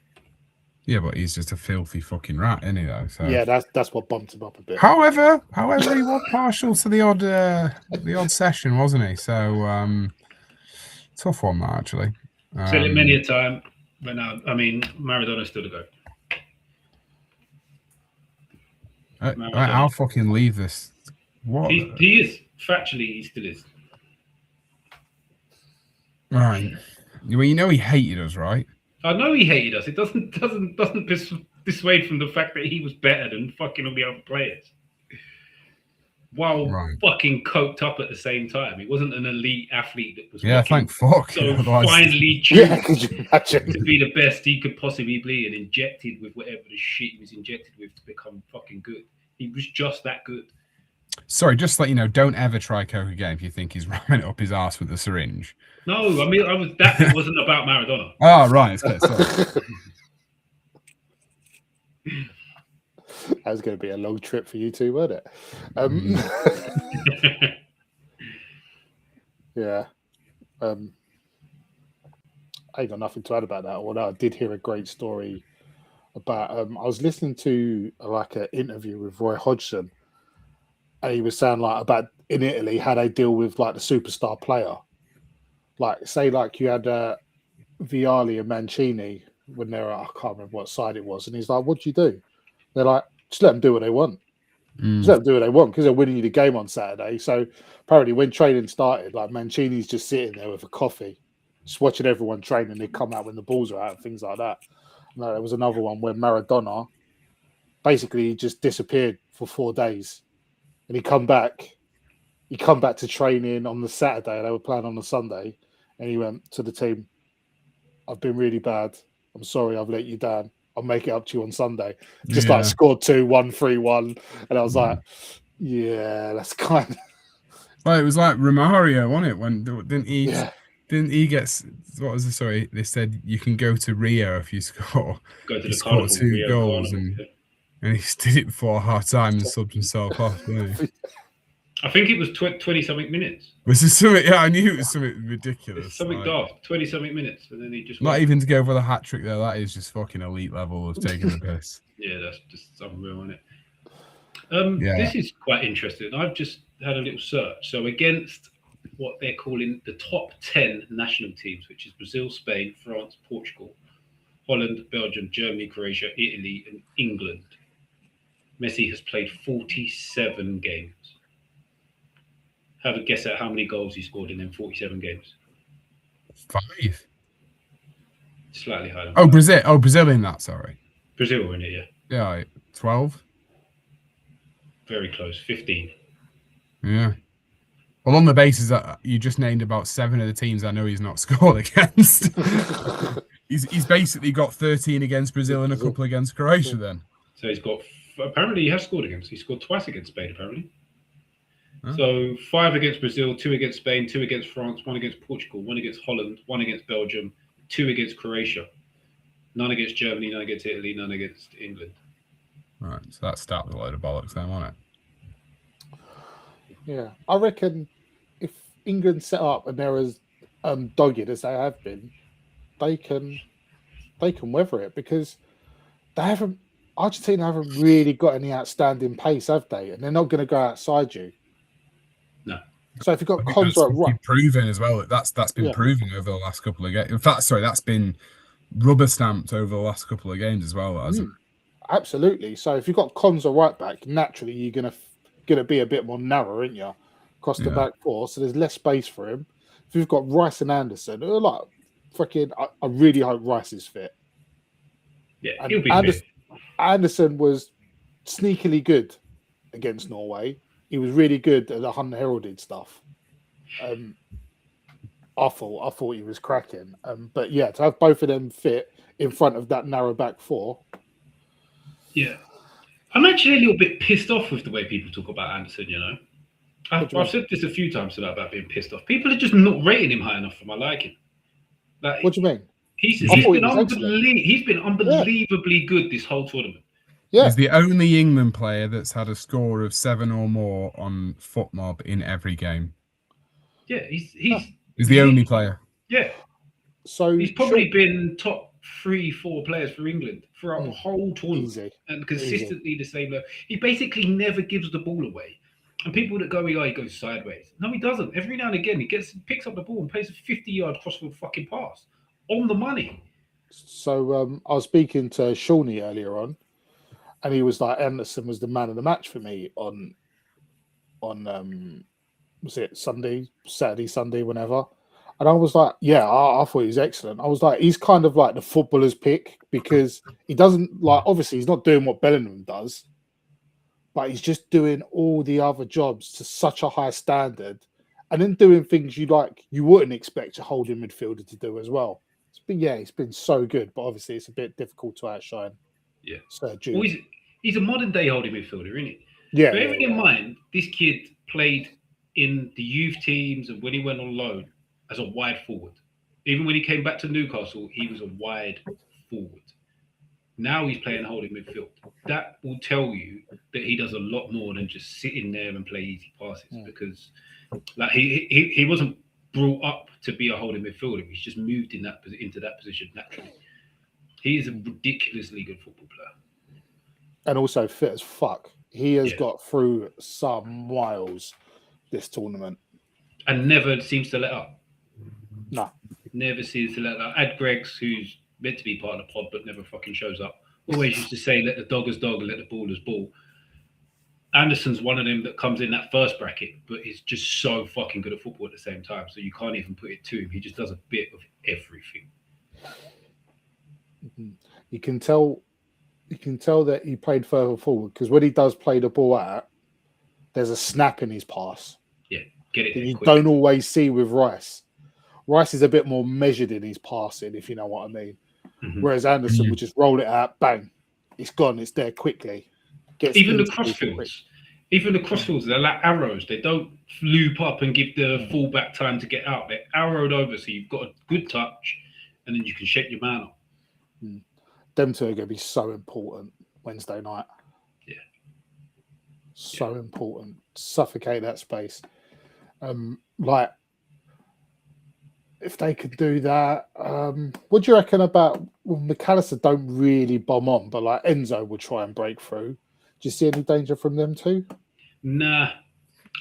Yeah, but he's just a filthy fucking rat, isn't he? Though. So. Yeah, that's what bumped him up a bit. However, he was partial to the odd session, wasn't he? So tough one, that actually. Said it many a time, but now, I mean, Maradona's still the GOAT. I'll fucking leave this. What? He is. Factually, he still is. Right. Well, you know he hated us, right? I know he hated us. It doesn't dissuade from the fact that he was better than fucking all the other players. While fucking coked up at the same time. He wasn't an elite athlete that was thank fuck. So finely tuned to be the best he could possibly be and injected with whatever the shit he was injected with to become fucking good. He was just that good. Sorry, just let you know, don't ever try coke again if you think he's ramming it up his arse with a syringe. No, I mean, that wasn't about Maradona. Oh, right. Okay, sorry. That was going to be a long trip for you two, wasn't it? Yeah. I ain't got nothing to add about that. Although I did hear a great story about. I was listening to an interview with Roy Hodgson, and he was saying about in Italy how they deal with the superstar player. Say you had Vialli and Mancini when they were, I can't remember what side it was, and he's like, "What do you do?" They're like, "Just let them do what they want. Just let them do what they want because they're winning you the game on Saturday." So apparently, when training started, Mancini's just sitting there with a coffee, just watching everyone train and they come out when the balls are out and things like that. No, there was another one where Maradona basically just disappeared for 4 days, and he come back to training on the Saturday. They were playing on the Sunday, and he went to the team, "I've been really bad. I'm sorry, I've let you down. I'll make it up to you on Sunday." Just like scored 2-1, 3-1, and I was like, "Yeah, that's kind of." Well, it was like Romario, wasn't it? When didn't he? Yeah. Didn't he get? What was it? Sorry, they said you can go to Rio if you score. Go to he the scored Carnival, 2 Rio goals, Carnival, and he did it before half time and subbed himself off. Didn't he? I think it was 20-something minutes. Was it something? Yeah, I knew it was something ridiculous. It's something daft. 20-something minutes, and then he just not even to go for the hat trick there. That is just fucking elite level of taking the piss. Yeah, that's just unreal, isn't it? This is quite interesting. I've just had a little search. So against what they're calling the top 10 national teams, which is Brazil, Spain, France, Portugal, Holland, Belgium, Germany, Croatia, Italy, and England, Messi has played 47 games. Have a guess at how many goals he scored in them 47 games. 5. Slightly higher than 5. Brazil. Brazil in that, sorry. Brazil were in it, yeah. Yeah, 12. Very close. 15. Yeah. Well, on the basis that you just named about 7 of the teams I know he's not scored against, he's basically got 13 against Brazil and a couple against Croatia then. So he's got, apparently he has scored against, he scored twice against Spain, apparently. Huh? So 5 against Brazil, 2 against Spain, 2 against France, 1 against Portugal, 1 against Holland, 1 against Belgium, 2 against Croatia, none against Germany, none against Italy, none against England. Right, so that started a load of bollocks then, wasn't it? Yeah, I reckon if England set up and they're as dogged as they have been, they can weather it, because Argentina haven't really got any outstanding pace, have they? And they're not going to go outside you. No. So if you've got Contra right, proven as well, that's been proven over the last couple of games. In fact, sorry, that's been rubber stamped over the last couple of games as well, hasn't it? Absolutely. So if you've got Conza right back, naturally you're gonna be a bit more narrow, aren't you? Across the back four, so there's less space for him. If you've got Rice and Anderson, like freaking, I really hope Rice is fit. Yeah, and he'll be fit. Anderson was sneakily good against Norway. He was really good at the unheralded stuff. I thought he was cracking. But yeah, to have both of them fit in front of that narrow back four. Yeah. I'm actually a little bit pissed off with the way people talk about Anderson, you know. I've said this a few times today about being pissed off. People are just not rating him high enough for my liking. Like, what do you mean? He's been unbelievably good this whole tournament. Yeah. He's the only England player that's had a score of 7 or more on FootMob in every game. Yeah, he's the only player. Yeah. So he's probably been top 3-4 players for England throughout the whole tournament, and consistently the same level. He basically never gives the ball away. And people that go, he goes sideways. No, he doesn't. Every now and again, he picks up the ball and plays a 50-yard crossfield fucking pass on the money. So I was speaking to Shawnee earlier on, and he was like, Anderson was the man of the match for me on was it Saturday, Sunday, whenever. And I was like, yeah, I thought he was excellent. I was like, he's kind of like the footballer's pick, because he doesn't, like, obviously he's not doing what Bellingham does, but he's just doing all the other jobs to such a high standard, and then doing things you wouldn't expect a holding midfielder to do as well. It's been so good, but obviously it's a bit difficult to outshine. Yeah. Sir Jude. Well, he's a modern day holding midfielder, isn't he? Yeah. Bearing in mind, this kid played in the youth teams, and when he went on loan as a wide forward. Even when he came back to Newcastle, he was a wide forward. Now he's playing holding midfield. That will tell you that he does a lot more than just sit in there and play easy passes, because like he wasn't brought up to be a holding midfielder. He's just moved into that position naturally. He is a ridiculously good football player. And also fit as fuck. He has got through some miles this tournament. And never seems to let up. No. Never seems to let up. Ad Greggs, who's meant to be part of the pod but never fucking shows up, always used to say, let the doggers dog and let the ballers ball. Anderson's one of them that comes in that first bracket, but is just so fucking good at football at the same time. So you can't even put it to him. He just does a bit of everything. You can tell that he played further forward because when he does play the ball out, there's a snap in his pass. Yeah, get it. That you quick. don't always see with Rice. Rice is a bit more measured in his passing, if you know what I mean. Whereas Anderson would just roll it out, bang, it's gone, it's there quickly. Even the crossfields, they're like arrows. They don't loop up and give the fullback time to get out. They're arrowed over, so you've got a good touch, and then you can shake your man up. Them two are going to be so important Wednesday night. Yeah. So important. Suffocate that space. Like, if they could do that, what do you reckon about McAllister? Don't really bomb on, but like Enzo will try and break through. Do you see any danger from them too? Nah,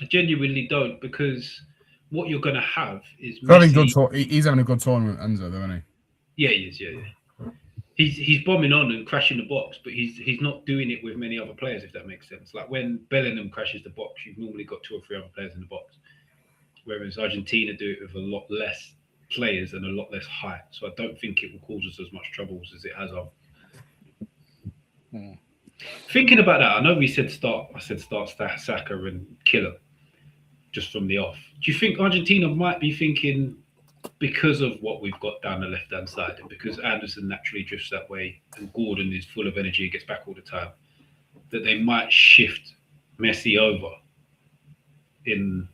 I genuinely don't, because what you're going to have is he's having a good tournament, Enzo, though, isn't he? Yeah, he is. Yeah. He's bombing on and crashing the box, but he's not doing it with many other players, if that makes sense. Like when Bellingham crashes the box, you've normally got 2 or 3 other players in the box, whereas Argentina do it with a lot less players and a lot less height. So I don't think it will cause us as much troubles as it has of. Thinking about that, I know I said start Saka and kill him just from the off. Do you think Argentina might be thinking, because of what we've got down the left-hand side, and because Anderson naturally drifts that way and Gordon is full of energy, gets back all the time, that they might shift Messi over in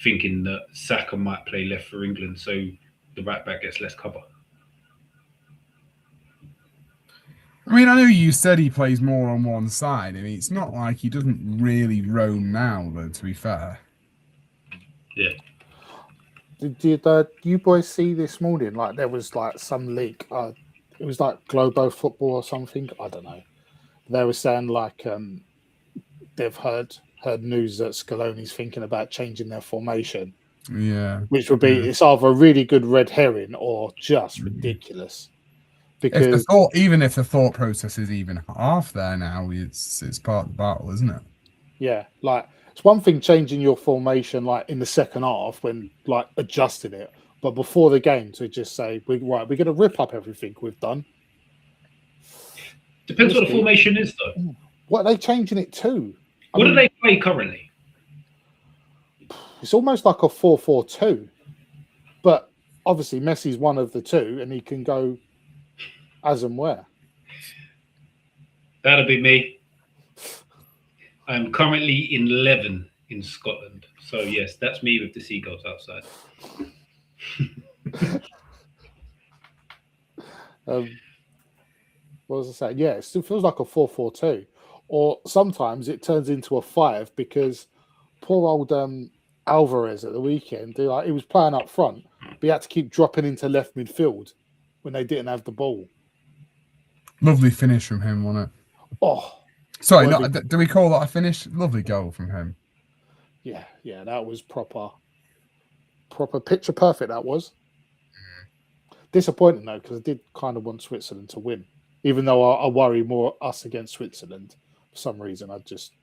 thinking that Saka might play left for England so the right back gets less cover? I mean, I know you said he plays more on one side. I mean, it's not like he doesn't really roam now, though, to be fair. Yeah. Did you boys see this morning? Like, there was like some leak. It was like Globo Football or something. I don't know. They were saying like they've heard news that Scaloni's thinking about changing their formation. Yeah. Which would be it's either a really good red herring or just ridiculous. Because even if the thought process is even half there now, it's part of the battle, isn't it? Yeah, like it's one thing changing your formation like in the second half when like adjusting it, but before the game to just say we're going to rip up everything we've done. Depends what the formation is, though. What are they changing it to? What do they play currently? It's almost like a 4-4-2, but obviously Messi's one of the two, and he can go as and where. That'll be me. I'm currently in 11 in Scotland. So, yes, that's me with the seagulls outside. What was I saying? Yeah, it still feels like a 4-4-2. Or sometimes it turns into a 5 because poor old Alvarez at the weekend, he was playing up front, but he had to keep dropping into left midfield when they didn't have the ball. Lovely finish from him, wasn't it? Oh. Sorry, do we call that a finish? Lovely goal from him. Yeah, that was proper picture perfect, that was. Disappointing, though, because I did kind of want Switzerland to win. Even though I worry more us against Switzerland. For some reason, I just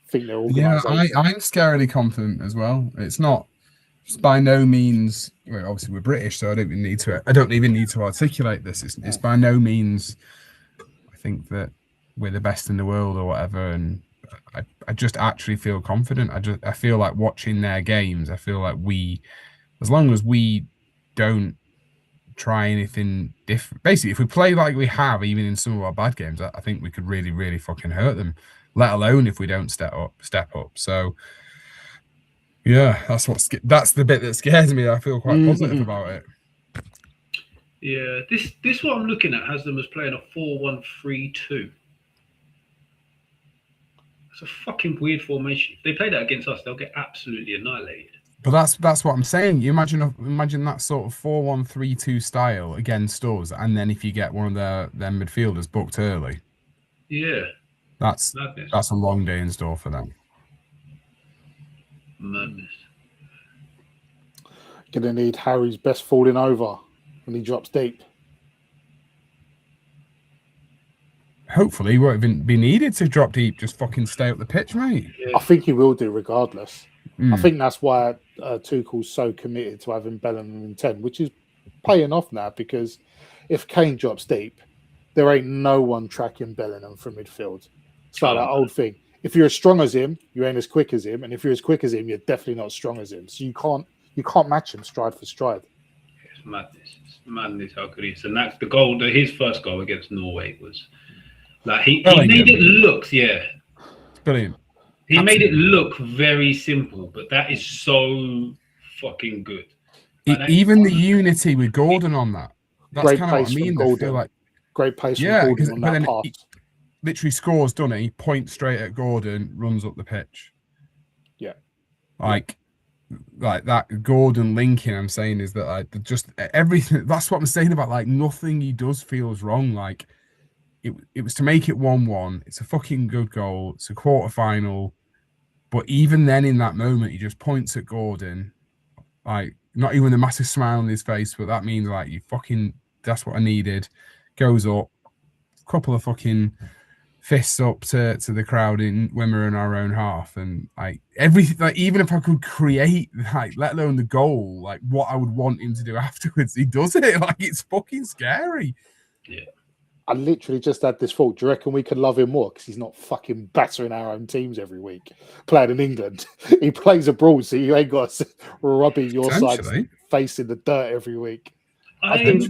think they're organised. Yeah, I'm scarily confident as well. It's by no means. Well, obviously we're British, so I don't even need to articulate this. It's by no means. I think that we're the best in the world or whatever, and I just actually feel confident. I feel like watching their games. I feel like as long as we don't try anything different. Basically, if we play like we have, even in some of our bad games, I think we could really, really fucking hurt them. Let alone if we don't step up. So, yeah, that's the bit that scares me. I feel quite positive about it. Yeah, this what I'm looking at has them as playing a 4-1-3-2. It's a fucking weird formation. If they play that against us, they'll get absolutely annihilated. But that's what I'm saying. You imagine that sort of 4-1-3-2 style against us, and then if you get one of their midfielders booked early, yeah, that's a long day in store for them. Madness. Gonna need Harry's best falling over when he drops deep. hopefully he won't even be needed to drop deep. Just fucking stay up the pitch, mate. Yeah. I think he will do regardless. I think that's why Tuchel's so committed to having Bellingham in 10, which is paying off now, because if Kane drops deep, there ain't no one tracking Bellingham from midfield. It's like that old thing. If you're as strong as him, you ain't as quick as him, and if you're as quick as him, you're definitely not as strong as him. So you can't match him stride for stride. It's madness. It's madness how good he is. And that's the goal. His first goal against Norway was like he made it look, brilliant. He made it look very simple, but that is so fucking good. Like Even the unity with Gordon on that. That's kind of what I mean. I feel like great pace from Gordon on that pass. He literally scores, doesn't he? Points straight at Gordon, runs up the pitch. Yeah. Like that Gordon linking, I'm saying, is that like just everything. That's what I'm saying about like nothing he does feels wrong. Like it was to make it 1-1. It's a fucking good goal. It's a quarter-final. But even then, in that moment, he just points at Gordon, like not even a massive smile on his face, but that means like that's what I needed. Goes up, a couple of fucking fists up to the crowd when we're in our own half, and like everything. Like even if I could create, like let alone the goal, like what I would want him to do afterwards, he does it. Like it's fucking scary. Yeah. I literally just had this thought. Do you reckon we could love him more because he's not fucking battering our own teams every week, playing in England? He plays abroad, so you ain't got rubbing your side face in the dirt every week. I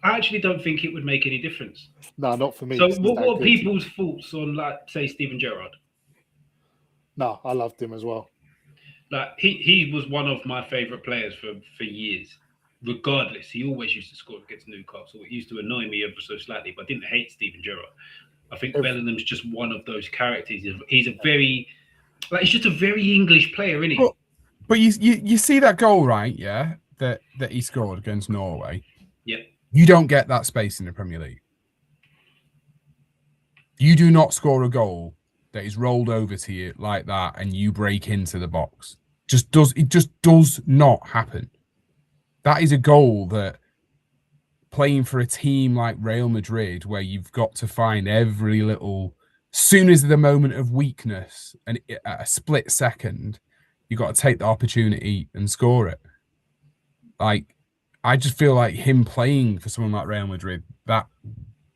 actually don't think it would make any difference. No, not for me. So what are people's thoughts on, like, say, Steven Gerrard? No, I loved him as well. Like he was one of my favourite players for years. Regardless, he always used to score against Newcastle. It used to annoy me ever so slightly, but I didn't hate Steven Gerrard. I think Bellingham's just one of those characters. He's a very, like, he's just a very English player, isn't he? But you see that goal, right? Yeah, that he scored against Norway. Yeah. You don't get that space in the Premier League. You do not score a goal that is rolled over to you like that, and you break into the box. It just does not happen. That is a goal that, playing for a team like Real Madrid, where you've got to find every little, soon as the moment of weakness and at a split second, you've got to take the opportunity and score it. Like, I just feel like him playing for someone like Real Madrid, that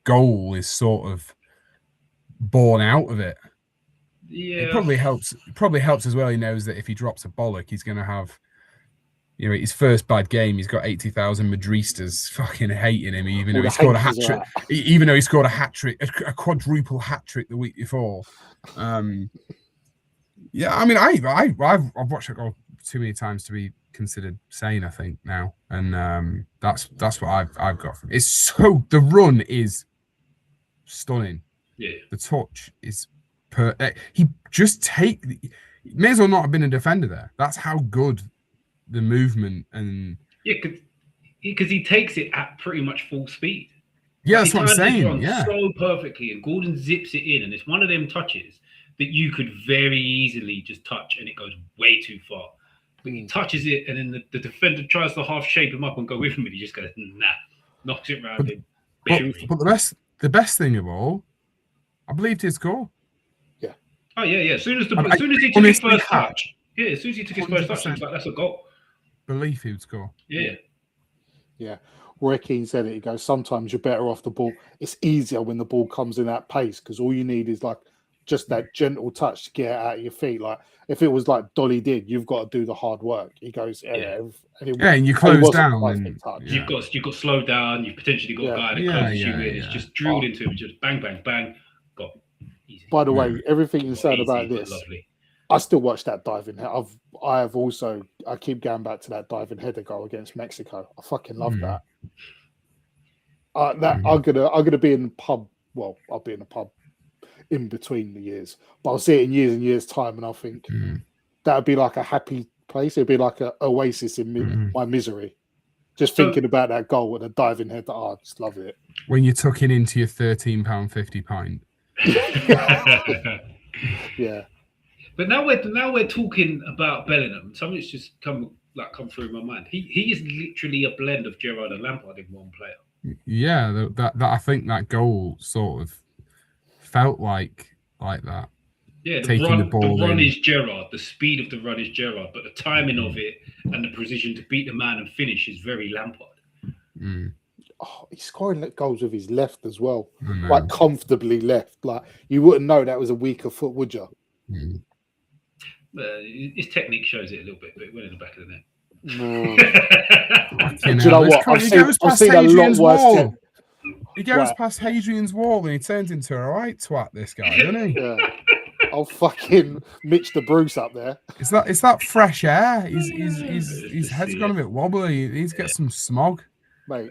goal is sort of born out of it. Yeah. It probably helps as well. He knows that if he drops a bollock, he's going to have, his first bad game, he's got 80,000 Madristas fucking hating him, even though he scored a hat trick. Even though he scored a hat trick, a quadruple hat trick the week before. Yeah, I mean, I've watched it goal too many times to be considered sane, I think, now, and that's what I've got from it. It's so, the run is stunning. Yeah, the touch is he may as well not have been a defender there. That's how good the movement and because he takes it at pretty much full speed. Yeah, that's what I'm saying. Yeah, so perfectly, and Gordon zips it in, and it's one of them touches that you could very easily just touch, and it goes way too far. But he touches it, and then the defender tries to half shape him up and go with him, and he just goes, nah, knocks it round him. But the best thing of all, I believed his goal. Yeah. Oh yeah. As soon as he took his first touch, as soon as he took his first touch, he was like, that's a goal. Belief he would score. Yeah. Yeah. Roy Keane said it. He goes, sometimes you're better off the ball. It's easier when the ball comes in that pace because all you need is like just that gentle touch to get it out of your feet. Like if it was like Dolly did, you've got to do the hard work. He goes, and you close down. And, You've got slowed down. You've potentially got a guy that closes you in. It's just drilled into him. Just bang, bang, bang. Got easy. By the way, everything you said about this, lovely. I still watch that diving head. I keep going back to that diving header goal against Mexico. I fucking love that. I'm gonna be in the pub. Well, I'll be in the pub in between the years, but I'll see it in years and years' time, and I'll think that would be like a happy place. It'd be like an oasis in my misery. Just thinking about that goal with a diving header. I just love it. When you're tucking into your £13.50 pint. Yeah. But now we're talking about Bellingham. Something's just come through my mind. He is literally a blend of Gerrard and Lampard in one player. Yeah, that I think that goal sort of felt like that. Yeah, Taking the ball the run in. is Gerrard. The speed of the run is Gerrard, but the timing of it and the precision to beat the man and finish is very Lampard. Oh, he's scoring goals with his left as well, I know. like comfortably left. Like you wouldn't know that was a weaker foot, would you? His technique shows it a little bit, but it went in the back of the net. No. Do you know what? I've seen a lot worse. He goes past Hadrian's wall and he turns into a right twat. This guy, doesn't he? Yeah. I'll fucking Mitch the Bruce up there. It's that fresh air. His head's gone a bit wobbly. He needs to get some smog, mate.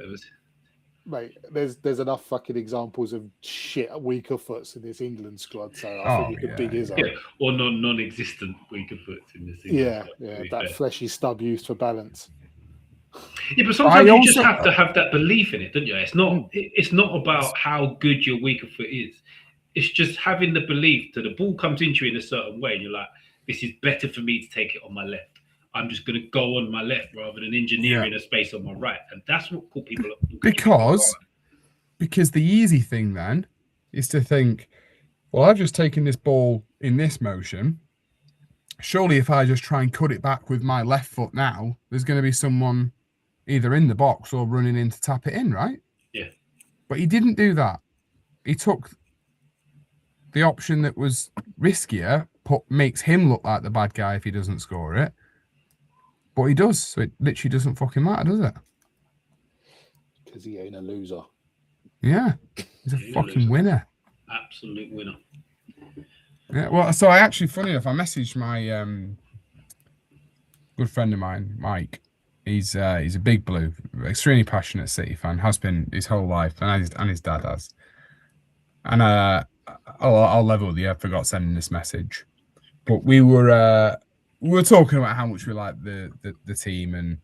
There's enough fucking examples of shit weaker foots in this England squad, so I think you could big his up. Or non-existent weaker foots in this England squad. That fleshy stub used for balance. Yeah, but sometimes you just have to have that belief in it, don't you? It's not about how good your weaker foot is. It's just having the belief that the ball comes into you in a certain way, and you're like, this is better for me to take it on my left. I'm just going to go on my left rather than engineering a space on my right. And that's what caught people up. Because the easy thing then is to think, well, I've just taken this ball in this motion. Surely if I just try and cut it back with my left foot now, there's going to be someone either in the box or running in to tap it in, right? Yeah. But he didn't do that. He took the option that was riskier, makes him look like the bad guy if he doesn't score it. But he does, so it literally doesn't fucking matter, does it? Because he ain't a loser. Yeah, he's a fucking winner. Absolute winner. Yeah, well, so I actually, funny enough, I messaged my good friend of mine, Mike. He's a big blue, extremely passionate City fan, has been his whole life, and his dad has. And I'll level with you. I forgot sending this message, but we were talking about how much we like the team, and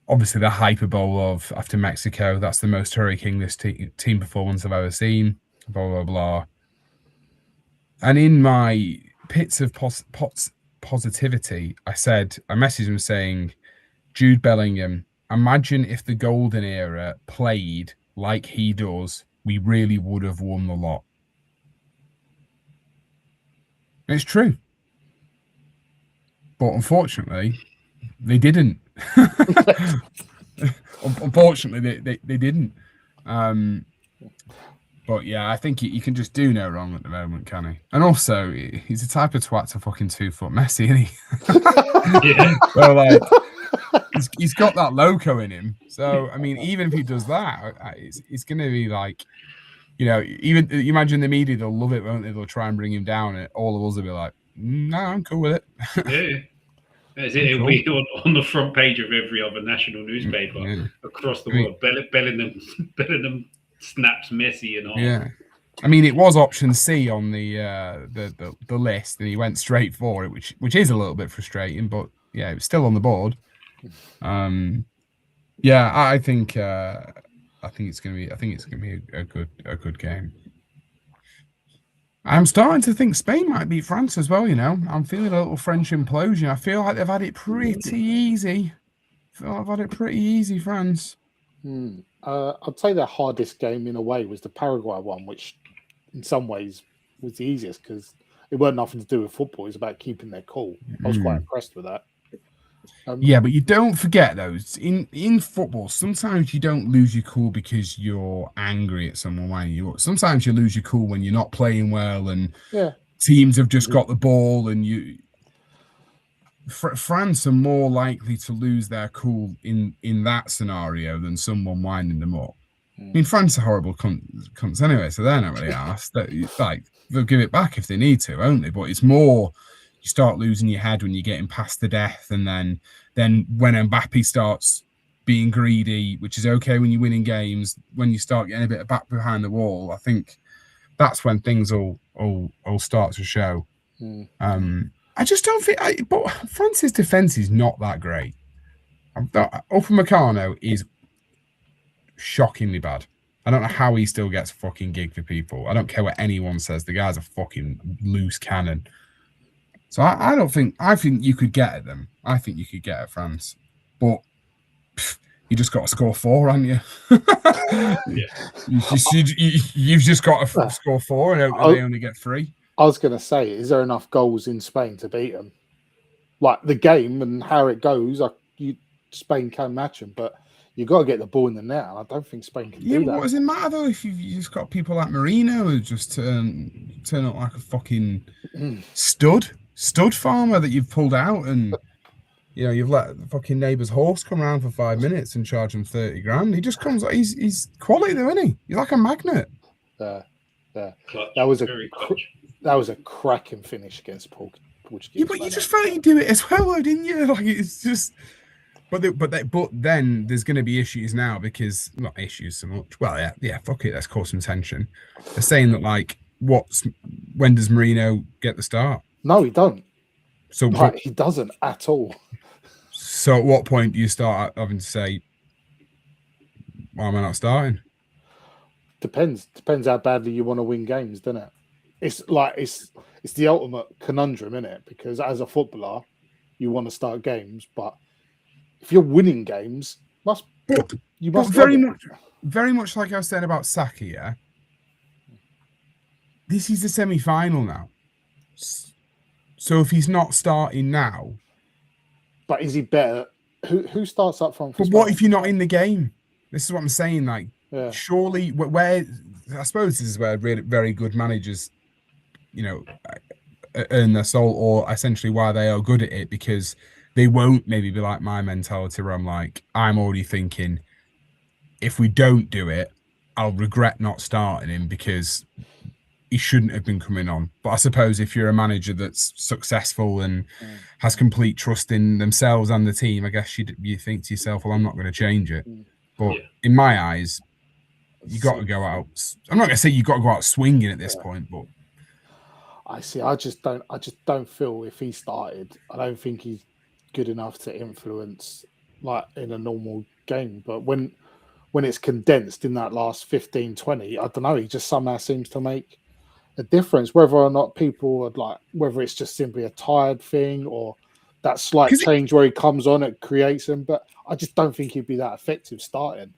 obviously the hyperbole of after Mexico, that's the most heroic English team performance I've ever seen. Blah blah blah. And in my pits of positivity, I messaged him saying, Jude Bellingham, imagine if the golden era played like he does, we really would have won the lot. It's true. But unfortunately, they didn't. Unfortunately, they didn't. But yeah, I think you can just do no wrong at the moment, can he? And also, he's the type of twat to fucking 2-foot Messi, isn't he? Yeah. So like, he's got that loco in him. So I mean, even if he does that, it's going to be like, you know, even you imagine the media, they'll love it, won't they? They'll try and bring him down, and all of us will be like, no, I'm cool with it. Yeah. It'll be on the front page of every other national newspaper across the world. Bellingham snaps Messi and all. Yeah, I mean, it was option C on the list, and he went straight for it, which is a little bit frustrating, but yeah, it was still on the board. Yeah, I think it's gonna be a good game. I'm starting to think Spain might beat France as well. You know, I'm feeling a little French implosion. I feel like they've had it pretty easy. France. I'd say their hardest game in a way was the Paraguay one, which in some ways was the easiest because it weren't nothing to do with football. It's about keeping their cool. I was quite impressed with that. Yeah, but you don't forget those in football. Sometimes you don't lose your cool because you're angry at someone. Sometimes you lose your cool when you're not playing well, and teams have just got the ball, and France are more likely to lose their cool in that scenario than someone winding them up. I mean, France are horrible cunts anyway, so they're not really asked. Like, they'll give it back if they need to, won't they? But it's more, you start losing your head when you're getting past the death, and then when Mbappe starts being greedy, which is okay when you're winning games, when you start getting a bit back behind the wall, I think that's when things all start to show. I just don't think. But France's defense is not that great. Upamecano is shockingly bad. I don't know how he still gets a fucking gig for people. I don't care what anyone says. The guy's a fucking loose cannon. So I think you could get at them. I think you could get at France. But You just got to score 4, haven't you? You've just got to score 4, and they only get 3. I was going to say, is there enough goals in Spain to beat them? Like the game and how it goes, Spain can match them, but you got to get the ball in the net. I don't think Spain can do that. What does it matter though if you've just got people like Marino who just turn up like a fucking stud farmer that you've pulled out, and you've let the fucking neighbour's horse come around for 5 minutes and charge him 30 grand. He just comes. He's quality though, isn't he? He's like a magnet. Clutch. Clutch. That was a cracking finish against Portugal. Yeah, but you just felt you do it as well, though, didn't you? Like it's just. But then there's going to be issues now because not issues so much. Well, yeah, fuck it. Let's cause some tension. They're saying that when does Marino get the start? No, he don't. So he doesn't at all. So at what point do you start having to say, "Why am I not starting?" Depends how badly you want to win games, doesn't it? It's the ultimate conundrum, isn't it? Because as a footballer, you want to start games, but if you're winning games, you must very much like I was saying about Saka. Yeah, this is the semi-final now. So if he's not starting now, but is he better? Who starts up front? But what if you're not in the game? This is what I'm saying. Like, surely, where I suppose this is where really very good managers, earn their soul, or essentially why they are good at it, because they won't maybe be like my mentality where I'm already thinking, if we don't do it, I'll regret not starting him because he shouldn't have been coming on. But I suppose if you're a manager that's successful and has complete trust in themselves and the team, I guess you think to yourself, well, I'm not going to change it. But in my eyes, you got to go out. I'm not going to say you got to go out swinging at this point, but I just don't feel if he started, I don't think he's good enough to influence like in a normal game. But when it's condensed in that last 15, 20, I don't know, he just somehow seems to make a difference, whether or not people would whether it's just simply a tired thing or that slight change where he comes on, it creates him. But I just don't think he'd be that effective starting.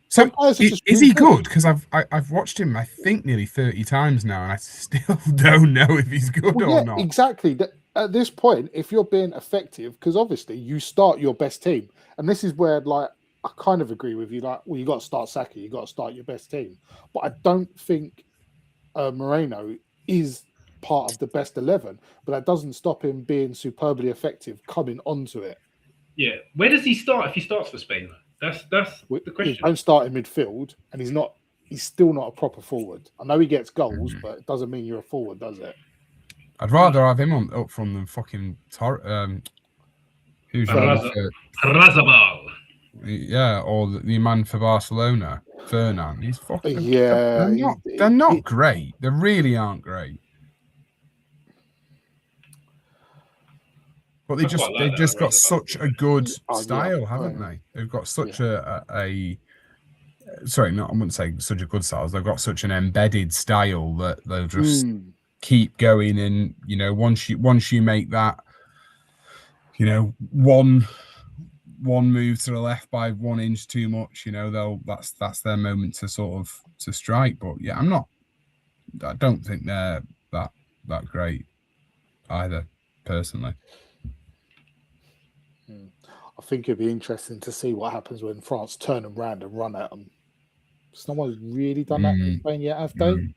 So is he good? Because I've watched him, I think, nearly 30 times now, and I still don't know if he's good or not. Exactly. At this point, if you're being effective, because obviously you start your best team, and this is where I kind of agree with you. You got to start Saka, you got to start your best team. But I don't think Moreno is part of the best 11, but that doesn't stop him being superbly effective coming onto it. Yeah, where does he start if he starts for Spain? That's the question. He don't start in midfield, and he's still not a proper forward. I know he gets goals, but it doesn't mean you're a forward, does it? I'd rather have him up from than fucking who's Razabal. Yeah, or the man for Barcelona, Fernan. He's fucking They're not great. They really aren't great. But they've just got such a good style, haven't they? They've got such a sorry, I wouldn't say such a good style. They've got such an embedded style that they'll just keep going. And once you make that, one move to the left by 1 inch too much, that's their moment to to strike. But yeah, I don't think they're that great either, personally. I think it'd be interesting to see what happens when France turn them round and run at them. No one's really done that in Spain yet, have they?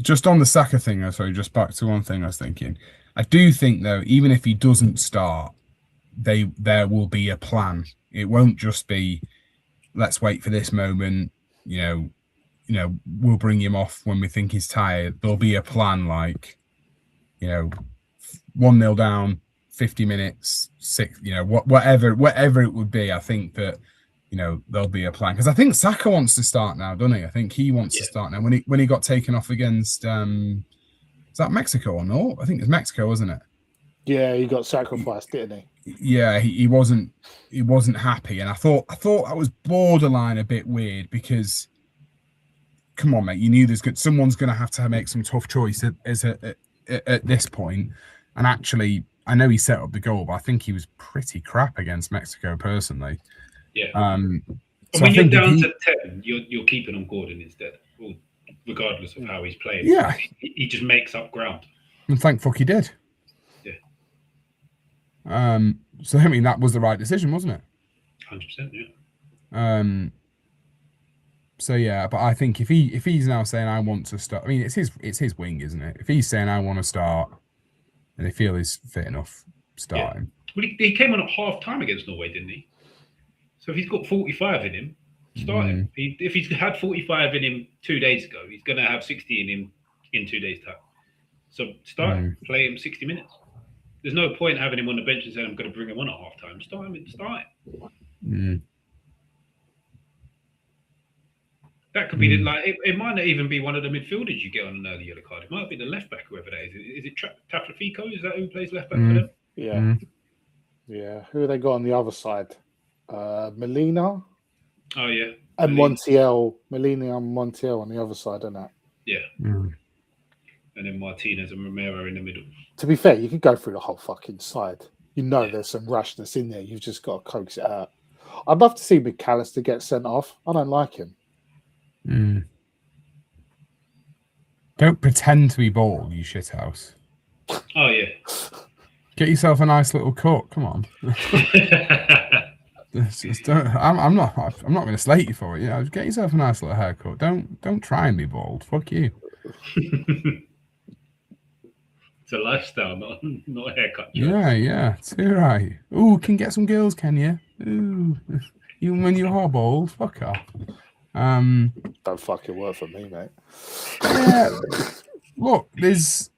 Just on the Saka thing, sorry, just back to one thing I was thinking. I do think, though, even if he doesn't start, there will be a plan. It won't just be, let's wait for this moment, we'll bring him off when we think he's tired. There'll be a plan, 1-0 down, 50 minutes, 6, whatever it would be. I think that, there'll be a plan, because I think Saka wants to start now, doesn't he? I think he wants to start now. When he got taken off against, is that Mexico or no? I think it's Mexico, wasn't it? Yeah, he got sacrificed, didn't he? Yeah, he wasn't happy, and I thought that was borderline a bit weird, because come on, mate, you knew someone's going to have to make some tough choice at this point. And actually, I know he set up the goal, but I think he was pretty crap against Mexico personally. Yeah. And so when you're down to 10, you're keeping on Gordon instead, regardless of how he's playing. Yeah. He just makes up ground. And thank fuck he did. Yeah. So I mean that was the right decision, wasn't it? 100%. Yeah. So yeah, but I think if he's now saying I want to start, I mean it's his wing, isn't it? If he's saying I want to start, and they feel he's fit enough, start him. Well, he came on at half time against Norway, didn't he? So if he's got 45 in him, start him. If he's had 45 in him 2 days ago, he's going to have 60 in him in 2 days' time. So start him, play him 60 minutes. There's no point having him on the bench and saying I'm going to bring him on at half time. Start him. That could be it might not even be one of the midfielders you get on an early yellow card. It might be the left back, whoever that is. Is it Tagliafico? Is that who plays left back for them? Yeah. Yeah. Who have they got on the other side? Molina. Oh yeah. And Montiel. Molina and Montiel on the other side, isn't it? Yeah. And then Martinez and Romero in the middle. To be fair, you could go through the whole fucking side. You know there's some rashness in there. You've just got to coax it out. I'd love to see McAllister get sent off. I don't like him. Don't pretend to be bald, you shithouse. Oh yeah. Get yourself a nice little cut. Come on. I'm not going to slate you for it. You know, just get yourself a nice little haircut. Don't try and be bald. Fuck you. It's a lifestyle, not a haircut. Yeah. Too right. Ooh, can get some girls, can you? Ooh, even when you are bald. Fuck off. Don't fucking work for me, mate. Yeah. Look, there's,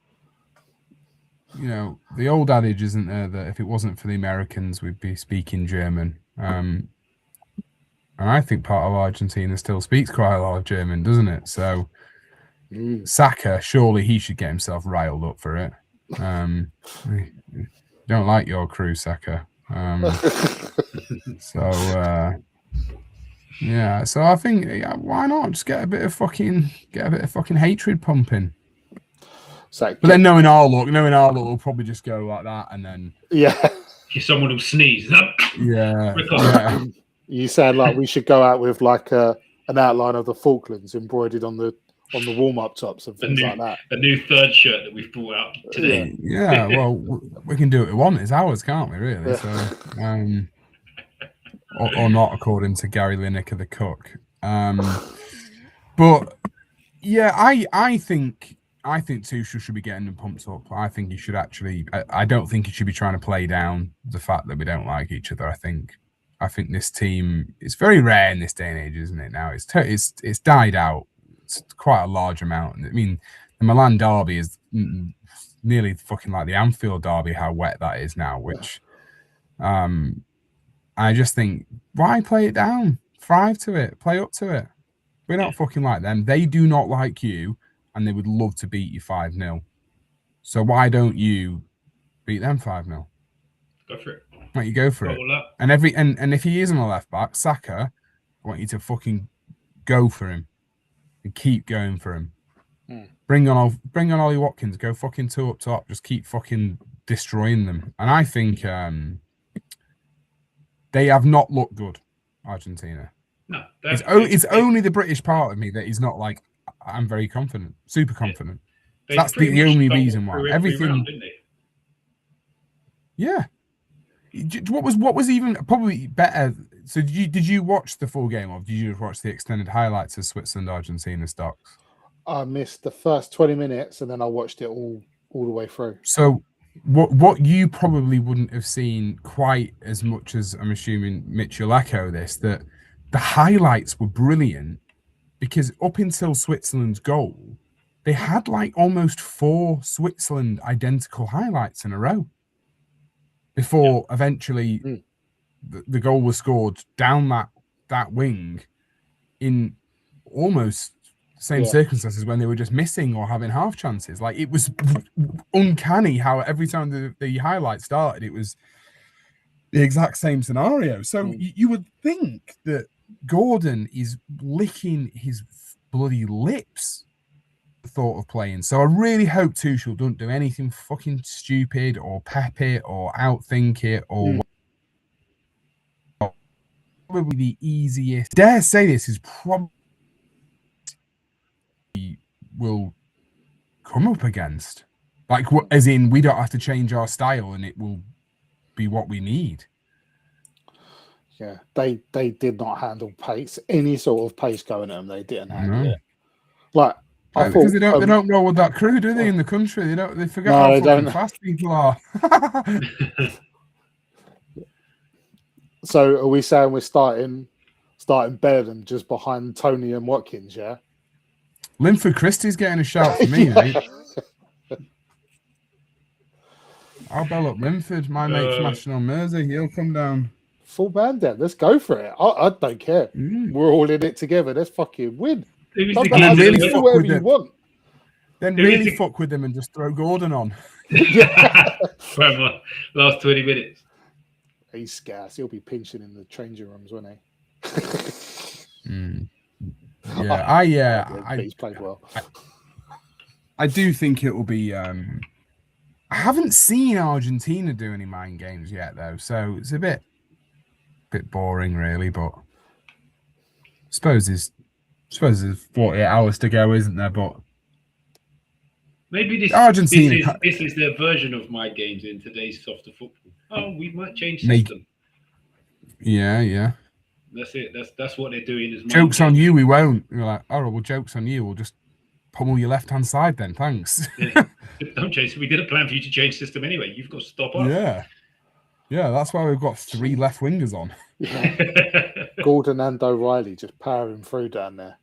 the old adage, isn't there, that if it wasn't for the Americans, we'd be speaking German. And I think part of Argentina still speaks quite a lot of German, doesn't it? So Saka, surely he should get himself riled up for it. Don't like your crew, Saka. Yeah, so I think why not just get a bit of fucking hatred pumping. But then knowing our luck, will probably just go like that, and then someone will sneeze. Yeah. You sound like we should go out with like an outline of the Falklands embroidered on the warm-up tops and things like that. A new third shirt that we've brought out today. Yeah, well, we can do what we want. It's ours, can't we? Really? So. Or not, according to Gary Lineker, the cook. But yeah, I think Tuchel should be getting them pumped up. I think he should actually. I don't think he should be trying to play down the fact that we don't like each other. I think this team. It's very rare in this day and age, isn't it? Now it's died out. It's quite a large amount. I mean, the Milan derby is nearly fucking like the Anfield derby. How wet that is now, which. I just think, why play it down? Thrive to it. Play up to it. We're not fucking like them. They do not like you, and they would love to beat you 5-0. So why don't you beat them 5-0? Go for it. Why don't you go for it? And if he is on the left back, Saka, I want you to fucking go for him and keep going for him. Bring on Ollie Watkins. Go fucking 2 up top. Just keep fucking destroying them. And I think. They have not looked good, Argentina. No. It's only the British part of me that is not like, I'm very confident, super confident. Yeah. That's the only reason why. Everything. Round, didn't they? Yeah. What was even probably better? So did you watch the full game, or did you just watch the extended highlights of Switzerland-Argentina stocks? I missed the first 20 minutes, and then I watched it all the way through. So what you probably wouldn't have seen quite as much as, I'm assuming Mitch will echo this, that the highlights were brilliant, because up until Switzerland's goal, they had like almost 4 Switzerland identical highlights in a row before eventually the goal was scored down that wing in almost same circumstances when they were just missing or having half chances. Like, it was uncanny how every time the highlight started, it was the exact same scenario. So you would think that Gordon is licking his bloody lips the thought of playing. So I really hope Tuchel don't do anything fucking stupid or pep it or outthink it or probably the easiest. Dare say this is probably will come up against. Like, as in, we don't have to change our style, and it will be what we need. Yeah, they did not handle pace, any sort of pace going at them. They didn't handle it. Like I because thought, they don't roll with that crew, do they? In the country, they forget how fucking fast people are. So are we saying we're starting better than just behind Tony and Watkins? Yeah. Linford Christie's getting a shout for me, mate. I'll bell up Linford, my mate from Ashton Mersey. He'll come down. Full band then. Let's go for it. I don't care. We're all in it together. Let's fucking win. Then really fuck with you want. Then really fuck with them and just throw Gordon on. Last 20 minutes. He's scarce. He'll be pinching in the changing rooms, won't he? Yeah, he's played well. I do think it will be. I haven't seen Argentina do any mind games yet, though, so it's a bit boring, really. But I suppose there's 48 hours to go, isn't there? But maybe Argentina. This is their version of my games in today's softer football. Oh, we might change system. Yeah. That's it. That's what they're doing. Is jokes on you. We won't. You're like, oh well, jokes on you. We'll just pummel your left hand side then. Thanks. Don't change. We didn't plan for you to change system anyway. You've got to stop us. Yeah. That's why we've got 3 left wingers on. Yeah. Gordon and O'Reilly just powering through down there.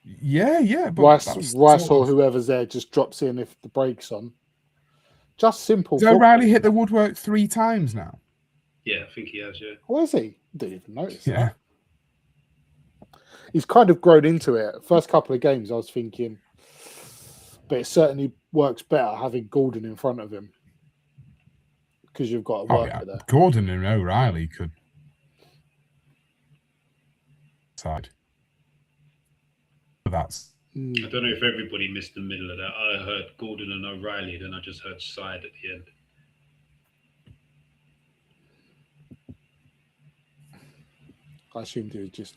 Yeah. But Rice or whoever's there just drops in if the brake's on. Just simple. Has O'Reilly hit the woodwork 3 times now? Yeah, I think he has. Yeah. Where is he? Didn't even notice. Yeah. That. He's kind of grown into it. First couple of games, I was thinking, but it certainly works better having Gordon in front of him because you've got a worker there. Gordon and O'Reilly could side. That's. I don't know if everybody missed the middle of that. I heard Gordon and O'Reilly, then I just heard side at the end. I assumed he was just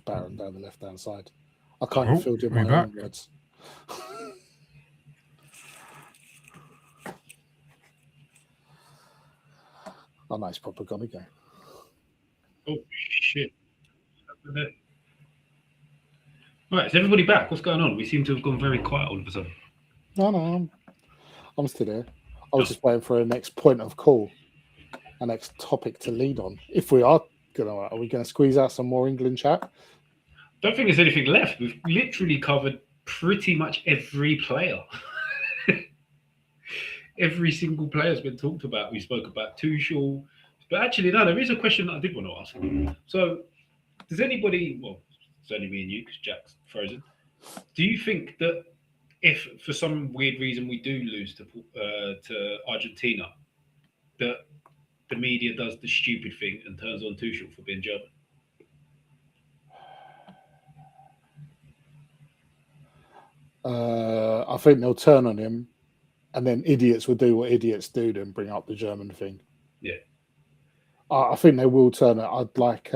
barreling down the left-hand side. I kind of filled in my own words. Oh, nice proper gone again. Oh, shit. Right, is everybody back? What's going on? We seem to have gone very quiet all of a sudden. No, I'm still here. I was just waiting for a next point of call, a next topic to lead on. If we are we going to squeeze out some more England chat? Don't think there's anything left. We've literally covered pretty much every player. Every single player has been talked about. We spoke about Tuchel. But actually, no, there is a question that I did want to ask. So, does anybody, well, it's only me and you because Jack's frozen. Do you think that if for some weird reason we do lose to Argentina, that the media does the stupid thing and turns on Tuchel for being German? I think they'll turn on him, and then idiots will do what idiots do, then bring up the German thing. Yeah. I think they will turn it. I'd like.